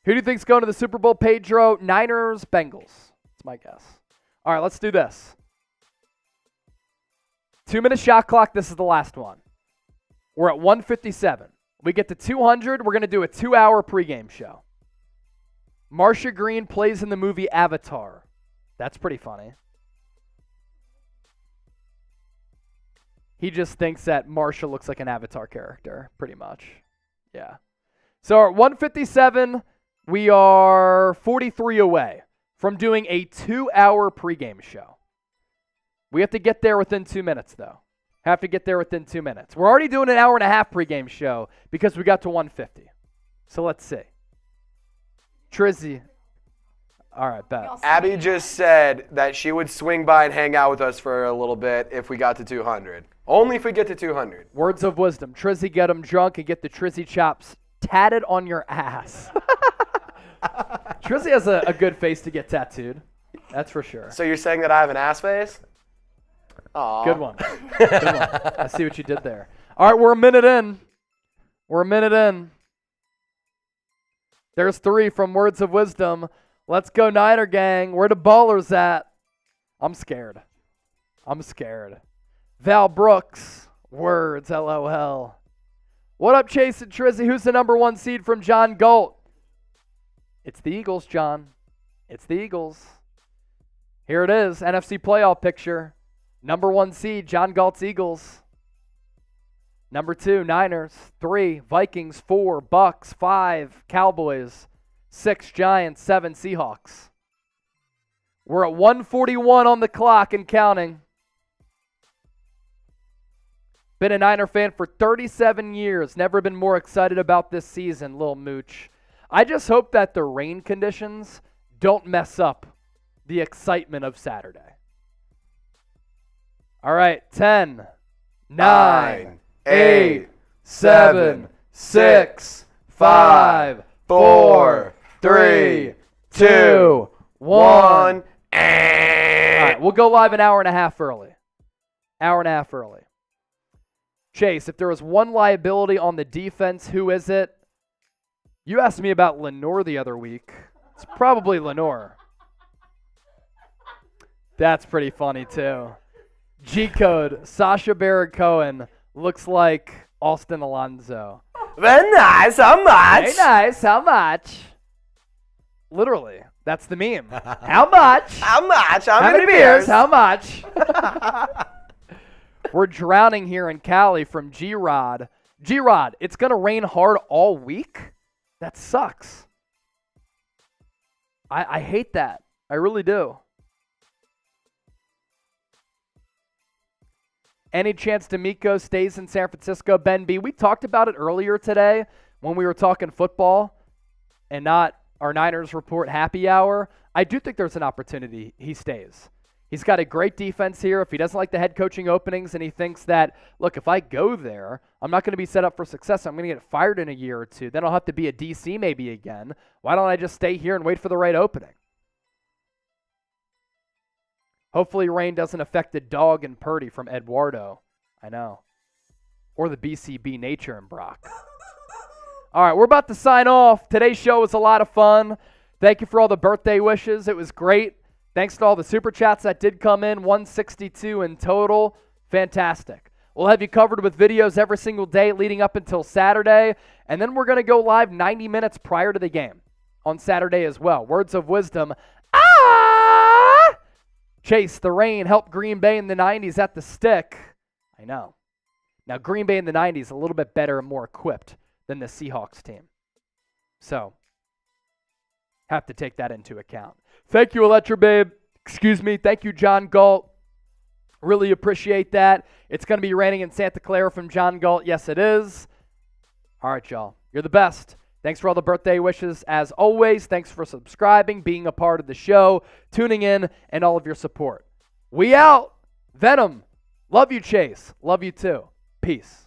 S1: Who do you think's going to the Super Bowl, Pedro? Niners, Bengals. That's my guess. All right, let's do this. 2-minute shot clock. This is the last one. We're at 157. We get to 200. We're going to do a 2-hour pregame show. Marsha Green plays in the movie Avatar. That's pretty funny. He just thinks that Marsha looks like an Avatar character, pretty much. Yeah. So at 157, we are 43 away from doing a 2-hour pregame show. We have to get there within 2 minutes, though. Have to get there within 2 minutes. We're already doing an hour and a half pregame show because we got to 150. So let's see. Trizzy. All right, bet.
S2: Abby just said that she would swing by and hang out with us for a little bit if we got to 200. Only if we get to 200.
S1: Words of wisdom. Trizzy, get them drunk and get the Trizzy chops tatted on your ass. Trizzy has a good face to get tattooed. That's for sure.
S2: So you're saying that I have an ass face? Aw.
S1: Good one. Good one. I see what you did there. All right, we're a minute in. We're a minute in. There's 3 from Words of Wisdom. Let's go Niner gang. Where the ballers at? I'm scared. I'm scared. Val Brooks. Words. LOL. What up, Chase and Trizzy? Who's the number 1 seed from John Galt? It's the Eagles, John. It's the Eagles. Here it is. NFC playoff picture. Number 1 seed, John Galt's Eagles. Number 2, Niners. 3, Vikings. 4, Bucks. 5, Cowboys. 6, Giants. 7, Seahawks. We're at 141 on the clock and counting. Been a Niner fan for 37 years. Never been more excited about this season, Lil Mooch. I just hope that the rain conditions don't mess up the excitement of Saturday. All right, 10, 9, 8, 7, 6, 5, 4, 3, 2, 1. All right, we'll go live an hour and a half early. Hour and a half early. Chase, if there was one liability on the defense, who is it? You asked me about Lenore the other week. It's probably Lenore. That's pretty funny, too. G-code, Sasha Baron Cohen looks like Austin Alonso.
S2: Very nice, how much?
S1: Very nice, how much? Literally, that's the meme. How much?
S2: How much? How
S1: many beers? How much? We're drowning here in Cali from G-Rod. G-Rod, it's going to rain hard all week? That sucks. I hate that. I really do. Any chance DeMeco stays in San Francisco? Ben B, we talked about it earlier today when we were talking football and not our Niners Report happy hour. I do think there's an opportunity he stays. He's got a great defense here. If he doesn't like the head coaching openings and he thinks that, look, if I go there, I'm not going to be set up for success. I'm going to get fired in a year or two. Then I'll have to be a DC maybe again. Why don't I just stay here and wait for the right opening? Hopefully rain doesn't affect the dog and Purdy from Eduardo. I know. Or the BCB nature and Brock. All right, we're about to sign off. Today's show was a lot of fun. Thank you for all the birthday wishes. It was great. Thanks to all the super chats that did come in, 162 in total. Fantastic. We'll have you covered with videos every single day leading up until Saturday. And then we're going to go live 90 minutes prior to the game on Saturday as well. Words of wisdom. Chase, the rain helped Green Bay in the 90s at the stick. I know. Now, Green Bay in the 90s a little bit better and more equipped than the Seahawks team. So, have to take that into account. Thank you, Electra Babe. Excuse me. Thank you, John Galt. Really appreciate that. It's going to be raining in Santa Clara from John Galt. Yes, it is. All right, y'all. You're the best. Thanks for all the birthday wishes. As always, thanks for subscribing, being a part of the show, tuning in, and all of your support. We out. Venom. Love you, Chase. Love you, too. Peace.